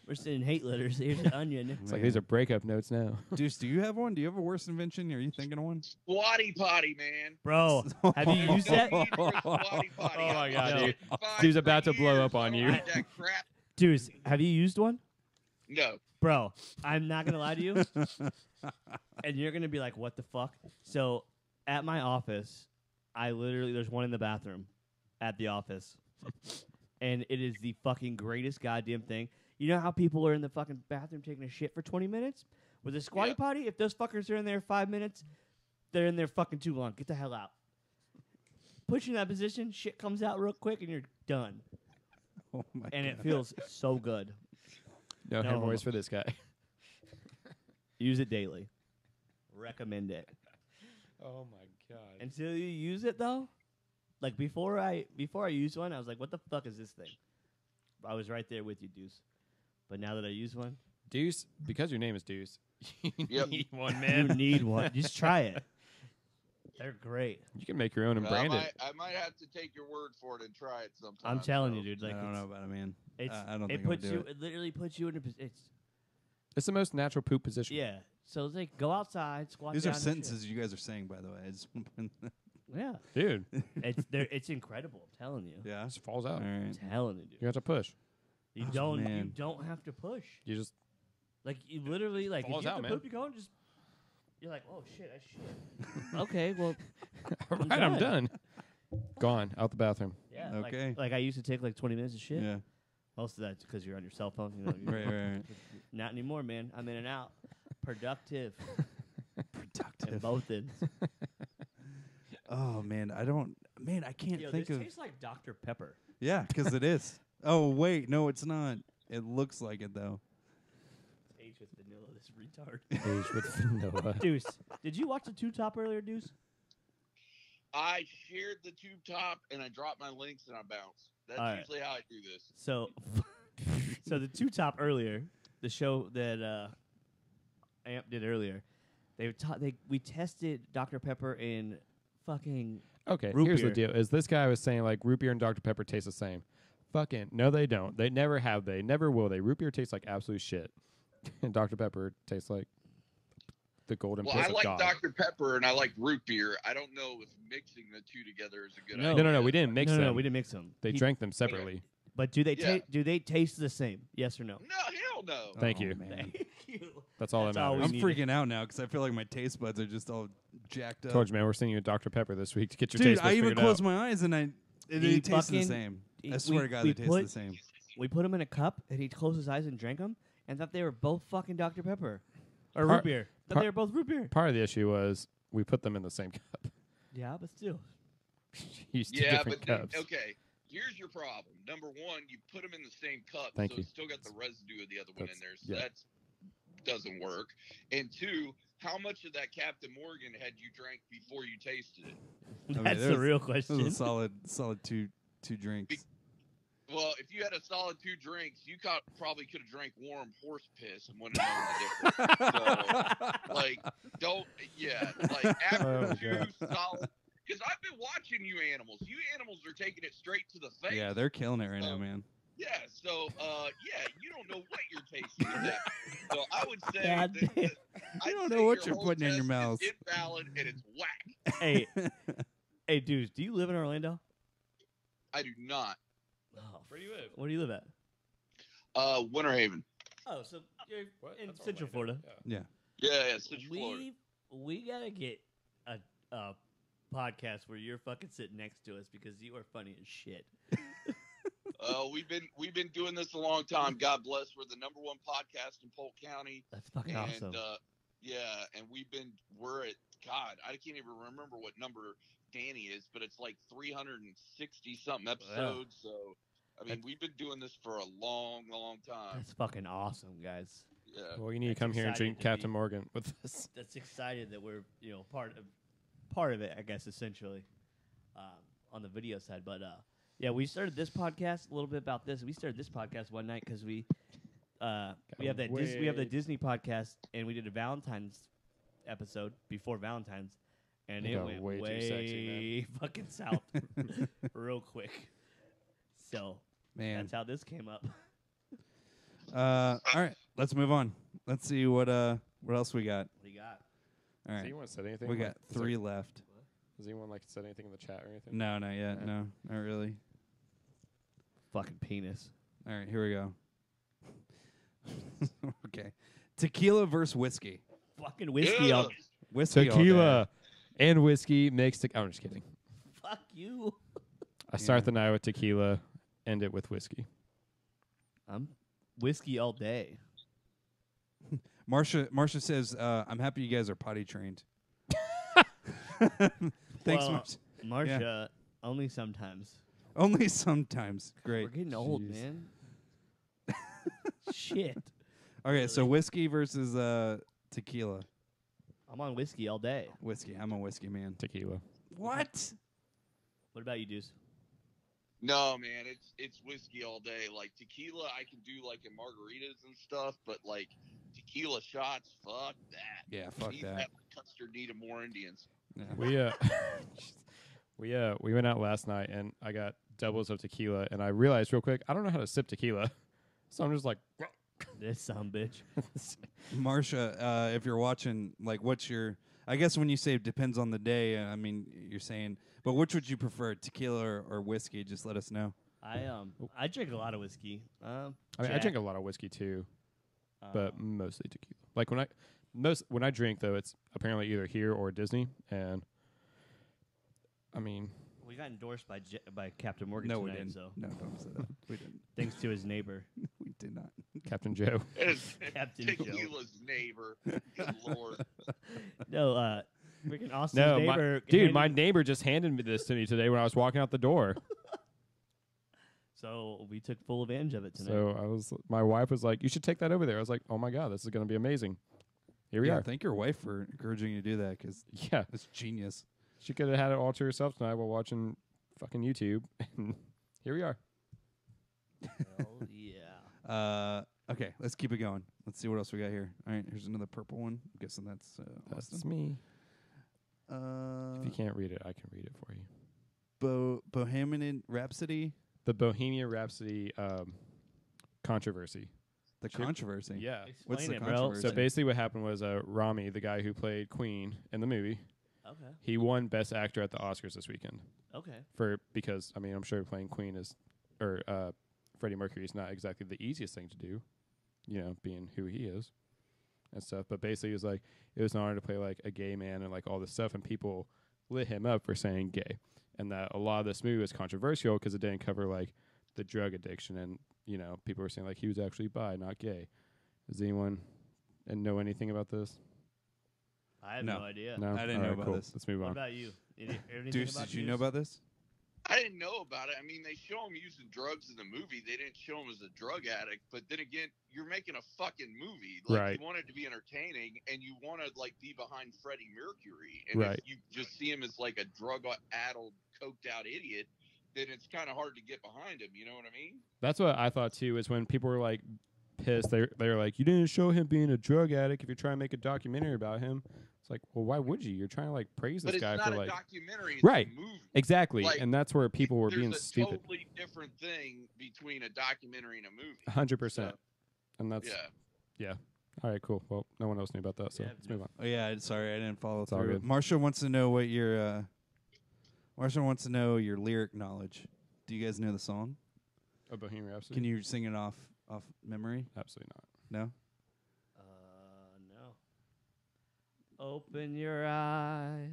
We're sending hate letters. Here's an onion. It's like these are breakup notes now. Deuce, do you have one? Do you have a worse invention? Are you thinking of one? Squatty potty, man. Bro, have you used that? Squatty potty. Oh my God, I've dude. been 5 Dude's about to blow years. up on I you. don't need that crap. Dude, have you used one? No. Bro, I'm not going to lie to you. And you're going to be like, what the fuck? So, at my office, there's one in the bathroom at the office. And it is the fucking greatest goddamn thing. You know how people are in the fucking bathroom taking a shit for 20 minutes? With a squatty potty, if those fuckers are in there 5 minutes, they're in there fucking too long. Get the hell out. Put you in that position, shit comes out real quick, and you're done. Oh my And God. it feels so good. No hemorrhoids for this guy. Use it daily. Recommend it. Oh my God. Until you use it, though, like before I used one, I was like, what the fuck is this thing? I was right there with you, Deuce. But now that I use one, Deuce, because your name is Deuce, you Yep. need one, you man. need one. Just try it. They're great. You can make your own and brand it. I might have to take your word for it and try it sometime. I'm telling you, dude. Like, I don't know about it, man. It's, I don't it think I would puts do you. it. It literally puts you in a position. It's the most natural poop position. Yeah. So it's like go outside, squat These down are and sentences you guys are saying, by the way. I just want to shit. Yeah. Dude, It's incredible. I'm telling you. yeah. it just falls All out. right. I'm telling you, dude. You have to push. You Oh, don't. You man. don't have to push. You just Like you literally like if Falls you have out, to man. poop, you go and just. You're like, oh shit, I shit. Okay, well, all right, I'm done. Gone out the bathroom. yeah. Okay. Like I used to take like 20 minutes of shit. Yeah. Most of that's because you're on your cell phone. You know, Right. Not anymore, man. I'm in and out. Productive. Productive. At both ends. Oh man, I can't Yo, think this of. tastes like Dr. Pepper. Yeah, because it is. Oh wait, no, it's not. It looks like it though. Age with vanilla, this retard. Age with vanilla. Deuce, did you watch the Two Top earlier, Deuce? I shared the tube top and I dropped my links and I bounced. That's All right. usually how I do this. So, so the Two Top earlier, the show that Amp did earlier, we tested Dr. Pepper in fucking Okay, Root here's the beer. deal. Is this guy was saying like root beer and Dr. Pepper taste the same? Fucking no, they don't. They never have. They never will. Root beer tastes like absolute shit, and Dr. Pepper tastes like the golden Well, piss I of like God. Dr. Pepper and I like root beer. I don't know if mixing the two together is a good No. idea. No, we didn't mix no, them. no, we didn't mix them. They drank them separately. But do they Yeah. do they taste the same? Yes or no? No, hell no. Thank Oh, you. man. Thank you. That's all That's that all matters. we I'm needed. freaking out now because I feel like my taste buds are just all jacked up. Told you, man. We're sending you a Dr. Pepper this week to get your Dude, taste I buds even figured closed out. my eyes and it He tastes the fucking- same. he- I swear to God, we they taste put- the same. We put them in a cup, and he closed his eyes and drank them, and thought they were both fucking Dr. Pepper or Par- root beer. Thought par- they were both root beer. Part of the issue was we put them in the same cup. Yeah, but still. Used two Yeah, different but then, cups. okay. Here's your problem. Number one, you put them in the same cup, Thank so you. it's still got the residue of the other one in there, so yeah. that doesn't work. And two, how much of that Captain Morgan had you drank before you tasted it? mean, That's the there's- real This question. is a solid two drinks. Well, if you had a solid 2 drinks, you probably could have drank warm horse piss and wouldn't have known the difference. So, like, after Oh, my 2 God. solid. Because I've been watching you animals. You animals are taking it straight to the face. Yeah, they're killing it right now, man. Yeah, so, you don't know what you're tasting at that point. So I would say God that, damn. I'd don't say know what your you're whole putting in your test mouth. is invalid and it's whack. Hey, hey, dudes, do you live in Orlando? I do not. Oh, Where do you live? where do you live at? Winter Haven. Oh, so you're What? in That's Central Orlando. Florida. Yeah. Yeah, Central Florida. We gotta get a podcast where you're fucking sitting next to us because you are funny as shit. We've been doing this a long time. God bless. We're the #1 podcast in Polk County. That's fucking awesome. And we're at, God, I can't even remember what number Danny is, but it's like 360 something episodes. So I mean, we've been doing this for a long, long time. That's fucking awesome, guys. Yeah. Well, you need to That's come here and exciting drink to Captain be- Morgan with us. That's excited that we're part of it, I guess, essentially, on the video side. But yeah, we started this podcast a little bit about this. We started this podcast one night because we have the Disney podcast, and we did a Valentine's episode before Valentine's, And It it got went way way too sexy, fucking south real quick. So Man. that's how this came up. All right, let's move on. Let's see what else we got. What do you got? All Does right, anyone said anything? we Like, got 3 left. Does anyone said anything in the chat or anything? No, not yet. Alright. No, not really. Fucking penis. All right, here we go. Okay, tequila versus whiskey. Fucking whiskey. Ugh. Whiskey all Tequila day. and whiskey mixed. I'm just kidding. Fuck you. I start Yeah. the night with tequila, end it with whiskey. I'm whiskey all day. Marsha says, "I'm happy you guys are potty trained." Thanks, Well, Marsha. Marsha, only sometimes. Only sometimes. We're Great. getting old, Jeez. man. Shit. Okay, so whiskey versus tequila. I'm on whiskey all day. Whiskey. I'm a whiskey man. Tequila. What? What about you, Deuce? No, man, it's whiskey all day. Like tequila, I can do like in margaritas and stuff, but like tequila shots, fuck that. Yeah, fuck Need that. custard need more Indians. Yeah. We went out last night and I got doubles of tequila and I realized real quick I don't know how to sip tequila, so I'm just like, This son bitch. Marsha, if you're watching, like, what's your? I guess when you say depends on the day, I mean you're saying, but which would you prefer, tequila or whiskey? Just let us know. I drink a lot of whiskey. I mean I drink a lot of whiskey too, but mostly tequila. Like when I drink though, it's apparently either here or Disney, and I mean we got endorsed by Captain Morgan No, tonight. we didn't. So No, don't say that. We didn't. thanks to his neighbor, We did not. Captain Joe. Captain Joe. Tequila's neighbor. Good Lord. No, freaking Austin's No, neighbor. my neighbor just handed me this to me today when I was walking out the door. So we took full advantage of it tonight. So my wife was like, "You should take that over there." I was like, "Oh my god, this is going to be amazing." Here we Yeah, are. thank your wife for encouraging you to do that because Yeah, it's genius. she could have had it all to herself tonight while watching fucking YouTube. And here we are. Hell yeah. Okay, let's keep it going. Let's see what else we got here. All right, here's another purple one. I'm guessing that's That's Austin. me. If you can't read it, I can read it for you. Bohemian Rhapsody. The Bohemian Rhapsody controversy. The Sure. controversy. Yeah. What's Explain the it, bro. controversy? So basically, what happened was Rami, the guy who played Queen in the movie, Okay. he won Best Actor at the Oscars this weekend. Okay. Because I mean, I'm sure playing Queen or Freddie Mercury is not exactly the easiest thing to do, being who he is and stuff. But basically, it was an honor to play like a gay man and like all this stuff, and people lit him up for saying gay, and that a lot of this movie was controversial because it didn't cover like the drug addiction, and people were saying like he was actually bi, not gay. Does anyone know anything about this? I have No. no idea. No, I didn't All know right, about cool. this. Let's move What on. about you? Anything Deuce, about did you know about this? I didn't know about it. I mean, they show him using drugs in the movie. They didn't show him as a drug addict. But then again, you're making a fucking movie. Like, Right. You want it to be entertaining, and you want to like be behind Freddie Mercury. And Right. if you just see him as like a drug-addled, coked-out idiot, then it's kind of hard to get behind him. You know what I mean? That's what I thought too. Is when people were like pissed, they were like, "You didn't show him being a drug addict. If you're trying to make a documentary about him, it's like, well, why would you? You're trying to like praise But this it's guy not for a like documentary. It's Right. a movie. exactly." Like, and that's where people were being There's a stupid. totally different thing between a documentary and a movie. 100%. So, And that's yeah. all right. Cool. Well, no one else knew about that, so Yeah, let's move on. Oh yeah, sorry, I didn't follow It's all through. good. Marsha wants to know what your Marsha wants to know your lyric knowledge. Do you guys know the song? Oh, Bohemian Rhapsody. Can you sing it off memory? Absolutely not. No. No. Open your eyes.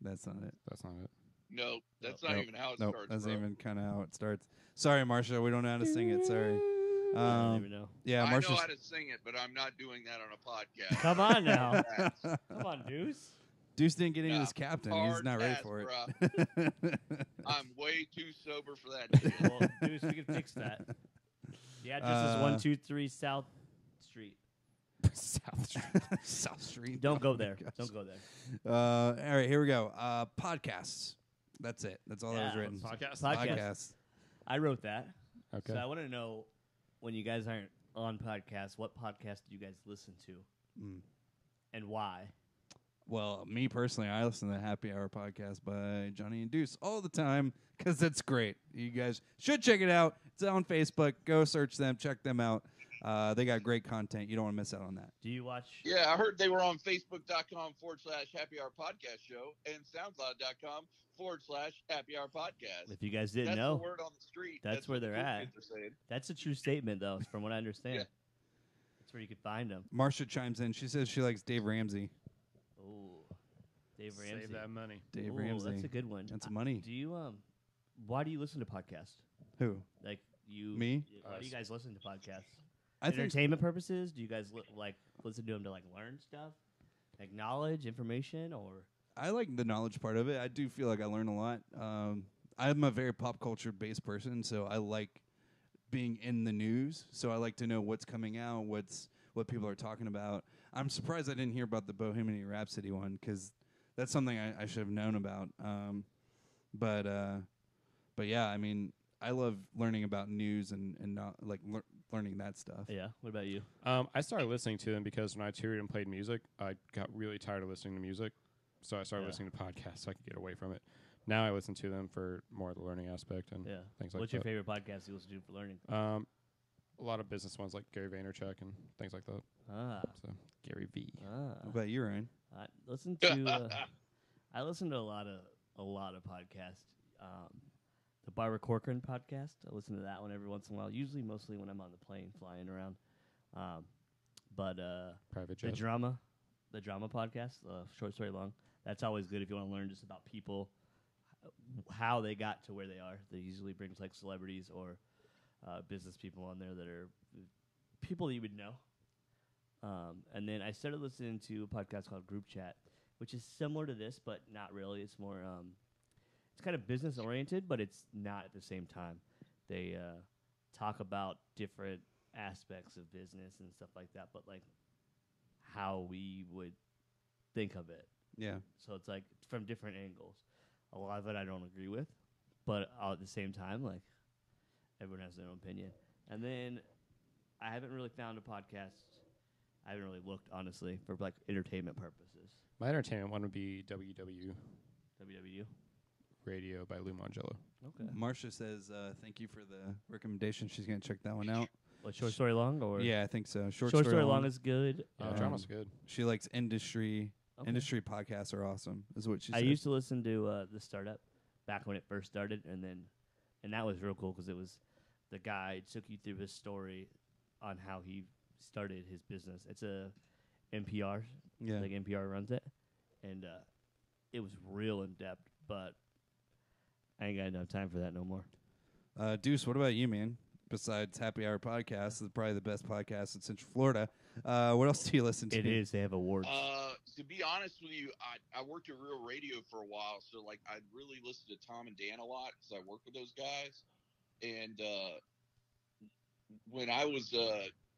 That's not it. That's not it. No, that's not Nope. even how it Nope, starts. that's bro. not even kind of how it starts. Sorry, Marsha, we don't know how to sing it. Sorry. I don't even know. Yeah, I know Marsha's how to sing it, but I'm not doing that on a podcast. Come on now. That's Come on, Deuce. Deuce didn't get in Nah, as captain. He's hard not ready pass, for it. bruh. I'm way too sober for that shit. Well, Deuce, we can fix that. The address is 123 South Street. South Street. South Street. Don't Oh go my there. gosh. Don't go there. All right, here we go. Podcasts. That's it. That's all that was Yeah, written. Podcast. Podcasts. I wrote that. Okay. So I want to know, when you guys aren't on podcasts, what podcast do you guys listen to Mm. and why? Well, me personally, I listen to the Happy Hour podcast by Johnny and Deuce all the time because it's great. You guys should check it out. It's on Facebook. Go search them. Check them out. They got great content. You don't want to miss out on that. Do you watch? Yeah, I heard they were on Facebook.com/Happy Hour Podcast Show and SoundCloud.com/Happy Hour Podcast. If you guys didn't That's know, the word on the street. That's where what the they're cool at. kids are saying. That's a true statement, though, from what I understand. Yeah. That's where you could find them. Marcia chimes in. She says she likes Dave Ramsey. Oh, Dave Ramsey. Save that money. Dave Ooh, Ramsey. That's a good one. That's money. Do you why do you listen to podcasts? Who? Like you? Me? Why do you guys listen to podcasts? I think Entertainment purposes? Do you guys listen to them to like learn stuff, like knowledge, information, or? I like the knowledge part of it. I do feel like I learn a lot. I'm a very pop culture based person, so I like being in the news. So I like to know what's coming out, what people are talking about. I'm surprised I didn't hear about the Bohemian Rhapsody one because that's something I should have known about. But yeah, I mean, I love learning about news and not like learning that stuff. Yeah. What about you? I started listening to them because when I toured and played music, I got really tired of listening to music. So I started listening to podcasts so I could get away from it. Now I listen to them for more of the learning aspect and things like What's that. your favorite podcast you listen to for learning? A lot of business ones like Gary Vaynerchuk and things like that. So Gary V. What about you, Ryan? I listen to I listen to a lot of podcasts. The Barbara Corcoran podcast. I listen to that one every once in a while. Usually, mostly when I'm on the plane flying around. But Private the jet. drama podcast, short story long. That's always good if you want to learn just about people, how they got to where they are. They usually brings like celebrities or business people on there that are people that you would know. And then I started listening to a podcast called Group Chat, which is similar to this, but not really. It's more, it's kind of business oriented, but it's not at the same time. They talk about different aspects of business and stuff like that, but like how we would think of it. Yeah. So it's like from different angles. A lot of it I don't agree with, but at the same time, like everyone has their own opinion. And then I haven't really found a podcast. I haven't really looked, honestly, for like entertainment purposes. My entertainment one would be WW WWU. Radio by Lou Mangello. Okay. Marcia says thank you for the recommendation. She's going to check that one out. What, short story long? Or Yeah, I think so. short story long is good. Yeah, drama's good. She likes industry. Okay. Industry podcasts are awesome, is what she I said. used to listen to The Startup back when it first started, and that was real cool because it was the guy took you through his story on how he started his business. It's a NPR, like NPR runs it, and it was real in depth. But I ain't got enough time for that no more. Deuce, what about you, man? Besides Happy Hour Podcast, this is probably the best podcast in Central Florida. What else do you listen to? It is. They have awards. To be honest with you, I worked at Real Radio for a while, so like I really listened to Tom and Dan a lot because I work with those guys. And when I was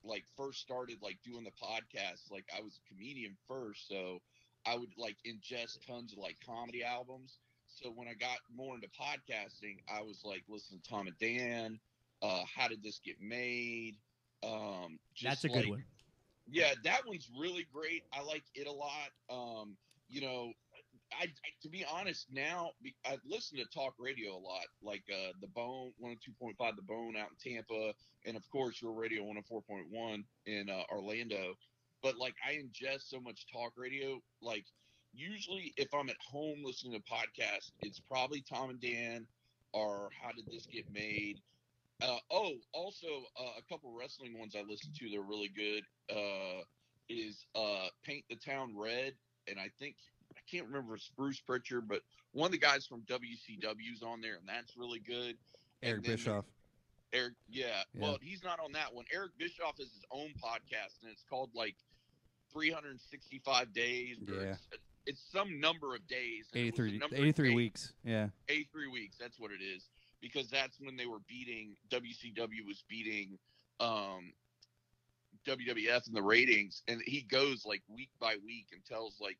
like first started like doing the podcast, like I was a comedian first, so I would like ingest tons of like comedy albums. So when I got more into podcasting, I was like listening to Tom and Dan. How did this get made? That's a good one. Yeah, that one's really great. I like it a lot. You know, I to be honest now, I listen to talk radio a lot, like The Bone, 102.5 The Bone out in Tampa, and of course Real Radio 104.1 in Orlando. But like I ingest so much talk radio. Like usually if I'm at home listening to podcasts, it's probably Tom and Dan or How Did This Get Made? Also a couple wrestling ones I listen to. They're really good. Is Paint the Town Red, and I can't remember if it's Bruce Pritchard, but one of the guys from WCW's on there, and that's really good. Eric Bischoff. Eric, yeah. Well, he's not on that one. Eric Bischoff has his own podcast, and it's called like 365 Days. Yeah. It's some number of days. 83 weeks. Yeah. 83 weeks. That's what it is. Because that's when they were WCW was beating WWF in the ratings, and he goes like week by week and tells like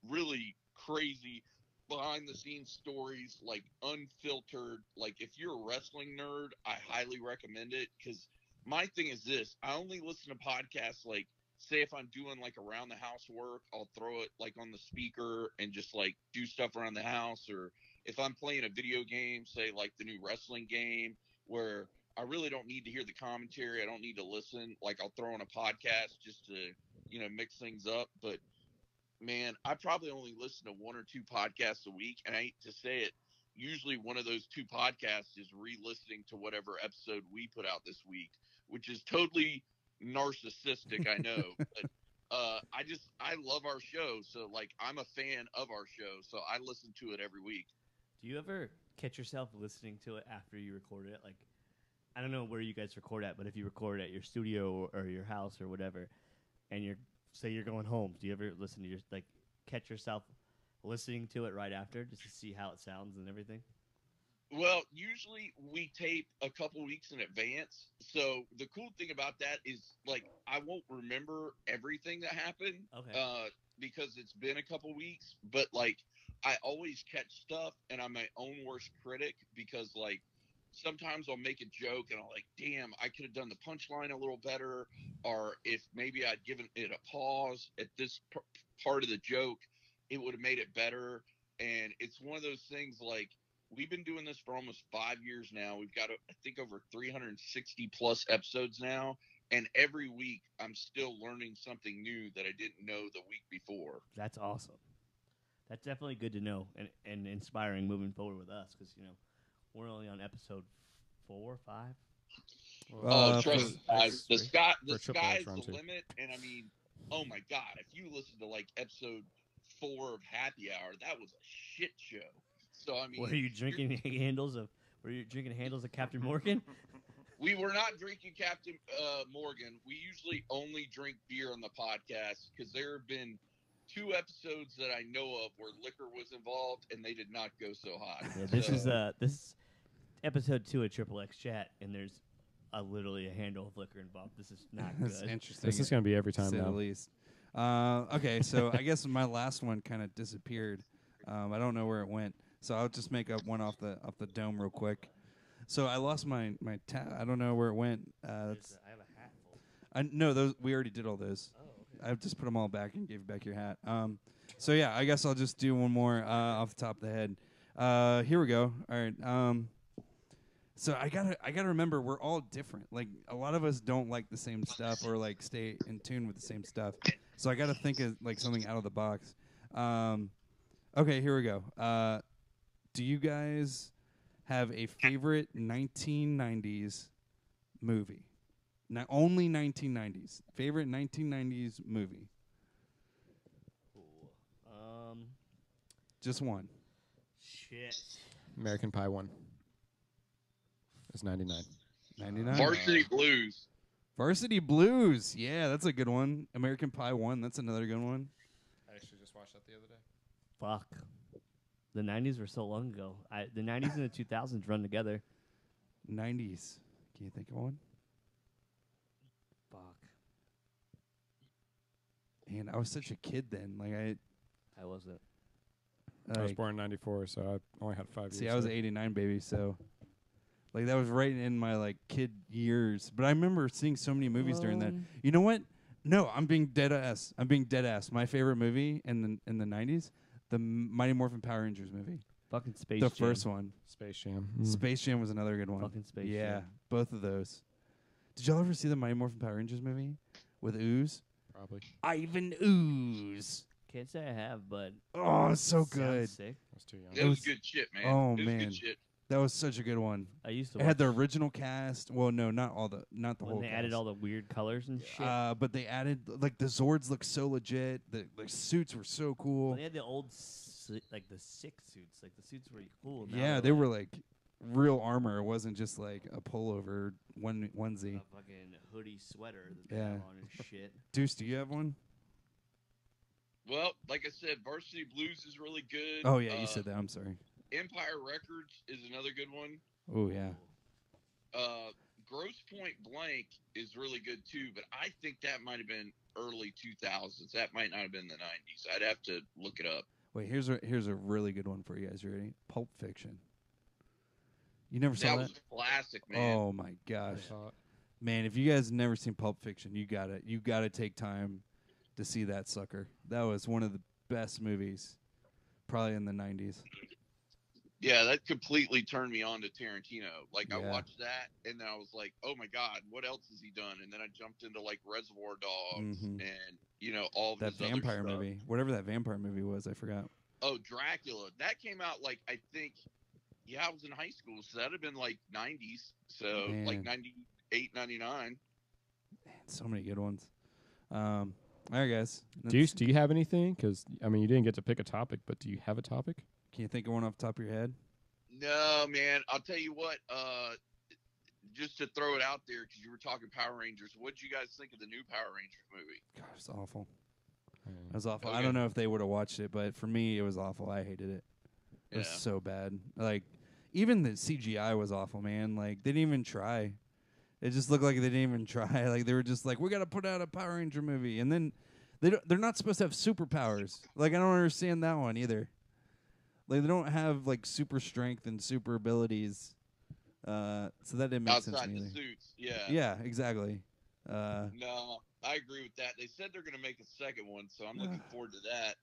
really crazy behind the scenes stories, like unfiltered. Like if you're a wrestling nerd, I highly recommend it, because my thing is this: I only listen to podcasts like say if I'm doing like around the house work, I'll throw it like on the speaker and just like do stuff around the house. Or if I'm playing a video game, say like the new wrestling game, where I really don't need to hear the commentary, I don't need to listen, like I'll throw on a podcast just to, mix things up. But man, I probably only listen to one or two podcasts a week, and I hate to say it, usually one of those two podcasts is re-listening to whatever episode we put out this week, which is totally narcissistic, I know. But I love our show, so like I'm a fan of our show, so I listen to it every week. Do you ever catch yourself listening to it after you record it? Like, I don't know where you guys record at, but if you record at your studio or your house or whatever, and you're going home, do you ever listen to catch yourself listening to it right after just to see how it sounds and everything? Well, usually we tape a couple weeks in advance. So the cool thing about that is like I won't remember everything that happened because it's been a couple weeks, but like I always catch stuff and I'm my own worst critic because like sometimes I'll make a joke and I'm like, damn, I could have done the punchline a little better. Or if maybe I'd given it a pause at this part of the joke, it would have made it better. And it's one of those things like we've been doing this for almost 5 years now. We've got, I think, over 360 plus episodes now. And every week I'm still learning something new that I didn't know the week before. That's awesome. That's definitely good to know and inspiring moving forward with us because, we're only on episode 4 or 5. Trust guys, the sky's the limit. And I mean, oh my God, if you listen to like episode 4 of Happy Hour, that was a shit show. So I mean, were you drinking handles of Captain Morgan? We were not drinking Captain Morgan. We usually only drink beer on the podcast because there have been 2 episodes that I know of where liquor was involved and they did not go so hot. Yeah, this is episode 2 of XXX Chat, and there's literally a handle of liquor involved. This is not good. That's interesting. This is going to be every time now. At least. Okay, so I guess my last one kind of disappeared. I don't know where it went, so I'll just make up one off the dome real quick. So I lost my tab. I don't know where it went. I have a hat full. No, those we already did all those. Oh, okay. I've just put them all back and gave you back your hat. So yeah, I guess I'll just do one more off the top of the head. Here we go. All right. So I gotta remember we're all different. Like a lot of us don't like the same stuff or like stay in tune with the same stuff. So I gotta think of like something out of the box. Okay, here we go. Do you guys have a favorite 1990s movie? Not only 1990s. Favorite 1990s movie? Just one. Shit. American Pie 1. It's 99. 99. Varsity Blues. Varsity Blues. Yeah, that's a good one. American Pie 1. That's another good one. I actually just watched that the other day. Fuck. The 90s were so long ago. The 90s and the 2000s run together. 90s. Can you think of one? Fuck. Man, I was such a kid then. Like I wasn't. I was born in 94, so I only had 5 years. See, I was an 89 baby, so like that was right in my like kid years. But I remember seeing so many movies during that. You know what? No, I'm being dead ass. My favorite movie in the 90s, the Mighty Morphin Power Rangers movie. Fucking Space Jam. The first one. Space Jam. Space Jam was another good one. Fucking Space Yeah, Jam. both of those. Did y'all ever see the Mighty Morphin Power Rangers movie with Ooze? Probably. Ivan Ooze. Can't say I have, but Oh, it's so sounds good. sick. I was too young. It was good shit, man. Oh, it was man. good shit. That was such a good one. I used to. It had the original cast. Well, no, not the when whole they cast. added all the weird colors and shit. But they added like the Zords looked so legit. The suits were so cool. Well, they had the old like the sick suits. Like the suits were cool. Now Yeah, they're they were like real armor. It wasn't just like a pullover onesie. a fucking hoodie sweater that they Yeah. have on and shit. Deuce, do you have one? Well, like I said, Varsity Blues is really good. Oh yeah, you said that. I'm sorry. Empire Records is another good one. Oh yeah. Gross Point Blank is really good too, but I think that might have been early 2000s. That might not have been the 90s. I'd have to look it up. Wait, here's a really good one for you guys. You ready? Pulp Fiction. You never saw That that? was a classic, man. Oh my gosh. Man, if you guys have never seen Pulp Fiction, you gotta take time to see that sucker. That was one of the best movies, probably in the 90s. Yeah, that completely turned me on to Tarantino. Like, I Yeah. watched that, and then I was like, oh my God, what else has he done? And then I jumped into, like, Reservoir Dogs Mhm. and, all of That his other vampire stuff. movie, whatever that vampire movie was, I forgot. Oh, Dracula. That came out, like, I think, I was in high school, so that'd have been, like, 90s. So, like, Man. 98, 99. Man, so many good ones. All right, guys. Deuce, do you have anything? Because, I mean, you didn't get to pick a topic, but do you have a topic? Can you think of one off the top of your head? No, man. I'll tell you what. Just to throw it out there, because you were talking Power Rangers, what did you guys think of the new Power Rangers movie? Gosh, it's awful. Mm. It was awful. Okay. I don't know if they would have watched it, but for me, it was awful. I hated it. It was so bad. Like, even the CGI was awful, man. Like, they didn't even try. It just looked like they didn't even try. Like, they were just like, we got to put out a Power Ranger movie. And then they're not supposed to have superpowers. Like, I don't understand that one either. Like, they don't have, like, super strength and super abilities. So that didn't make sense to me outside the either. suits. Yeah. Yeah, exactly. No, I agree with that. They said they're going to make a second one, so I'm looking forward to that.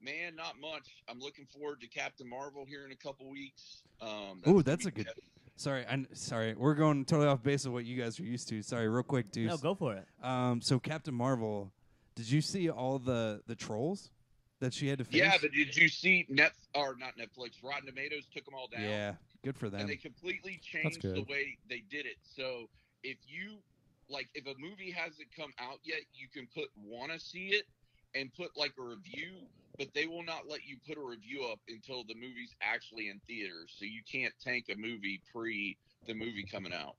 Man, not much. I'm looking forward to Captain Marvel here in a couple weeks. That's a good. Sorry, we're going totally off base of what you guys are used to. Sorry, real quick, dude. No, go for it. So Captain Marvel, did you see all the trolls that she had to face? Yeah, but did you see not Netflix? Rotten Tomatoes took them all down. Yeah, good for them. And they completely changed the way they did it. So if a movie hasn't come out yet, you can wanna see it and put like a review, but they will not let you put a review up until the movie's actually in theaters. So you can't tank a movie pre the movie coming out.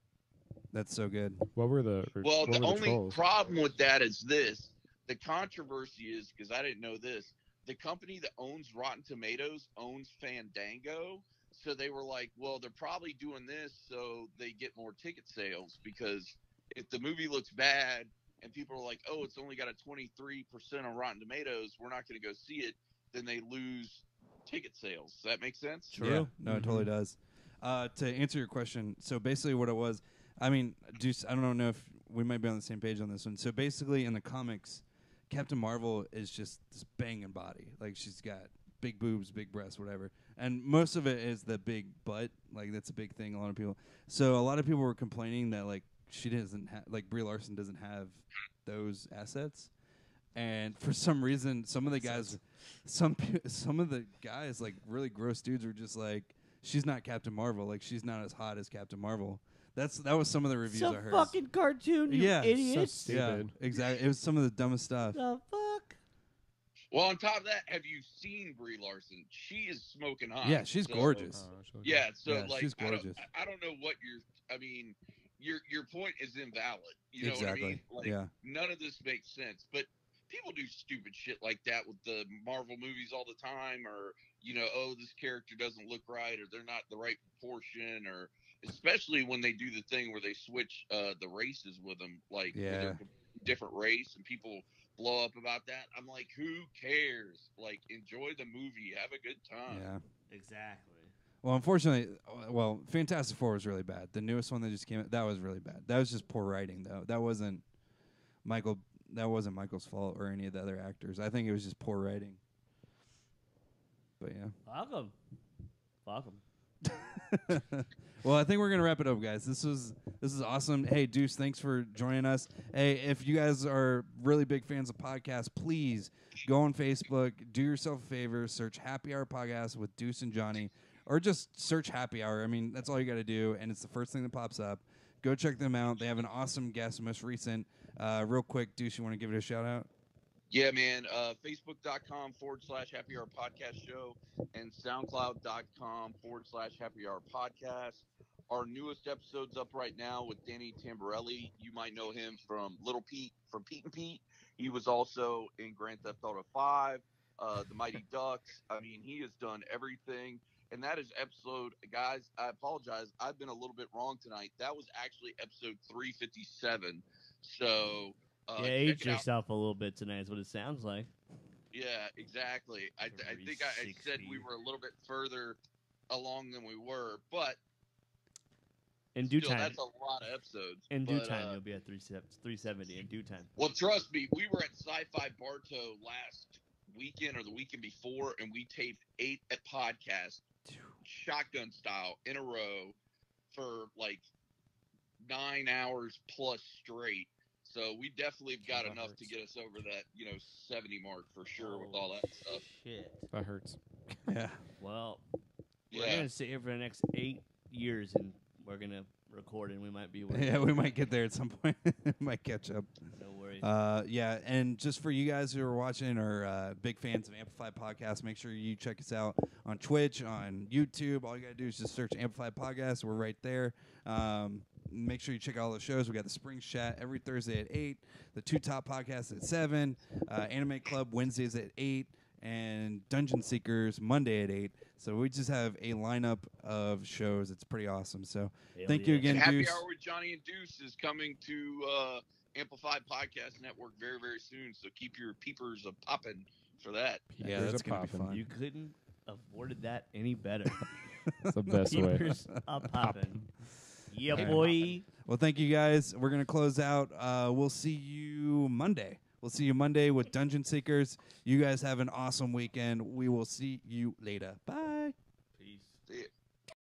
That's so good. What were the the only trolls? problem with that is this. The controversy is, because I didn't know this, the company that owns Rotten Tomatoes owns Fandango. So they were like, well, they're probably doing this so they get more ticket sales, because if the movie looks bad and people are like, oh, it's only got a 23% on Rotten Tomatoes, we're not going to go see it, then they lose ticket sales. Does that make sense? True. Yeah. No, it totally does. To answer your question, so basically what it was, I mean, Deuce, I don't know if we might be on the same page on this one. So basically in the comics, Captain Marvel is just this banging body. Like, she's got big boobs, big breasts, whatever. And most of it is the big butt. Like, that's a big thing, a lot of people. So a lot of people were complaining that, like, she doesn't have, like, Brie Larson doesn't have those assets. And for some reason, some of the guys, some of the guys, like, really gross dudes were just like, she's not Captain Marvel. Like, she's not as hot as Captain Marvel. That was some of the reviews I heard. It's a fucking cartoon, you idiot. So stupid. Yeah, exactly. It was some of the dumbest stuff. The fuck? Well, on top of that, have you seen Brie Larson? She is smoking hot. Yeah, she's gorgeous. Yeah, so Yeah, like, she's gorgeous. I don't know what your point is invalid. You know Exactly. what I mean? Like, Yeah. none of this makes sense. But people do stupid shit like that with the Marvel movies all the time, or oh, this character doesn't look right, or they're not the right proportion, or especially when they do the thing where they switch the races with them, like where they're a different race, and people blow up about that. I'm like, who cares? Like, enjoy the movie, have a good time. Yeah. Exactly. Well, unfortunately, Fantastic Four was really bad. The newest one that just came out, that was really bad. That was just poor writing, though. That wasn't Michael's fault or any of the other actors. I think it was just poor writing. But yeah. Welcome. Well, I think we're gonna wrap it up, guys. This is awesome. Hey, Deuce, thanks for joining us. Hey, if you guys are really big fans of podcasts, please go on Facebook, do yourself a favor, search Happy Hour Podcast with Deuce and Johnny, or just search Happy Hour. I mean, that's all you got to do, and it's the first thing that pops up. Go check them out. They have an awesome guest, most recent. Real quick, Deuce, you want to give it a shout out? Yeah, man. Facebook.com/Happy Hour Podcast Show and SoundCloud.com/Happy Hour Podcast. Our newest episode's up right now with Danny Tamborelli. You might know him from Little Pete, from Pete and Pete. He was also in Grand Theft Auto 5, The Mighty Ducks. I mean, he has done everything. And that is episode, guys, I apologize. I've been a little bit wrong tonight. That was actually episode 357. So... age yourself a little bit tonight is what it sounds like. Yeah, exactly. I think I said we were a little bit further along than we were, but In due Still, time. that's a lot of episodes. In due time, you'll be at 370 in due time. Well, trust me, we were at Sci-Fi Bartow last weekend or the weekend before, and we taped 8 podcasts, shotgun style, in a row for like 9 hours plus straight. So we definitely have got enough to get us over that, 70 mark for sure with all that stuff. Shit. That hurts. Yeah. Well, we're going to sit here for the next 8 years, and we're going to record, and we might be working. Yeah, we might get there at some point. Might catch up. No worries. Yeah, and just for you guys who are watching or big fans of Amplified Podcast, make sure you check us out on Twitch, on YouTube. All you got to do is just search Amplified Podcast. We're right there. Make sure you check out all the shows. We got the Springs Chat every Thursday at 8, the 2 Top Podcasts at 7, Anime Club Wednesdays at 8, and Dungeon Seekers Monday at 8. So we just have a lineup of shows. It's pretty awesome. So thank you again, and Happy Deuce. Hour with Johnny and Deuce is coming to Amplified Podcast Network very, very soon. So keep your peepers popping for that. Yeah, that's going to be fun. You couldn't have worded that any better. That's the best way. Keepers poppin'. Yeah, Right. boy. Well, thank you guys. We're going to close out. We'll see you Monday. We'll see you Monday with Dungeon Seekers. You guys have an awesome weekend. We will see you later. Bye. Peace. See ya.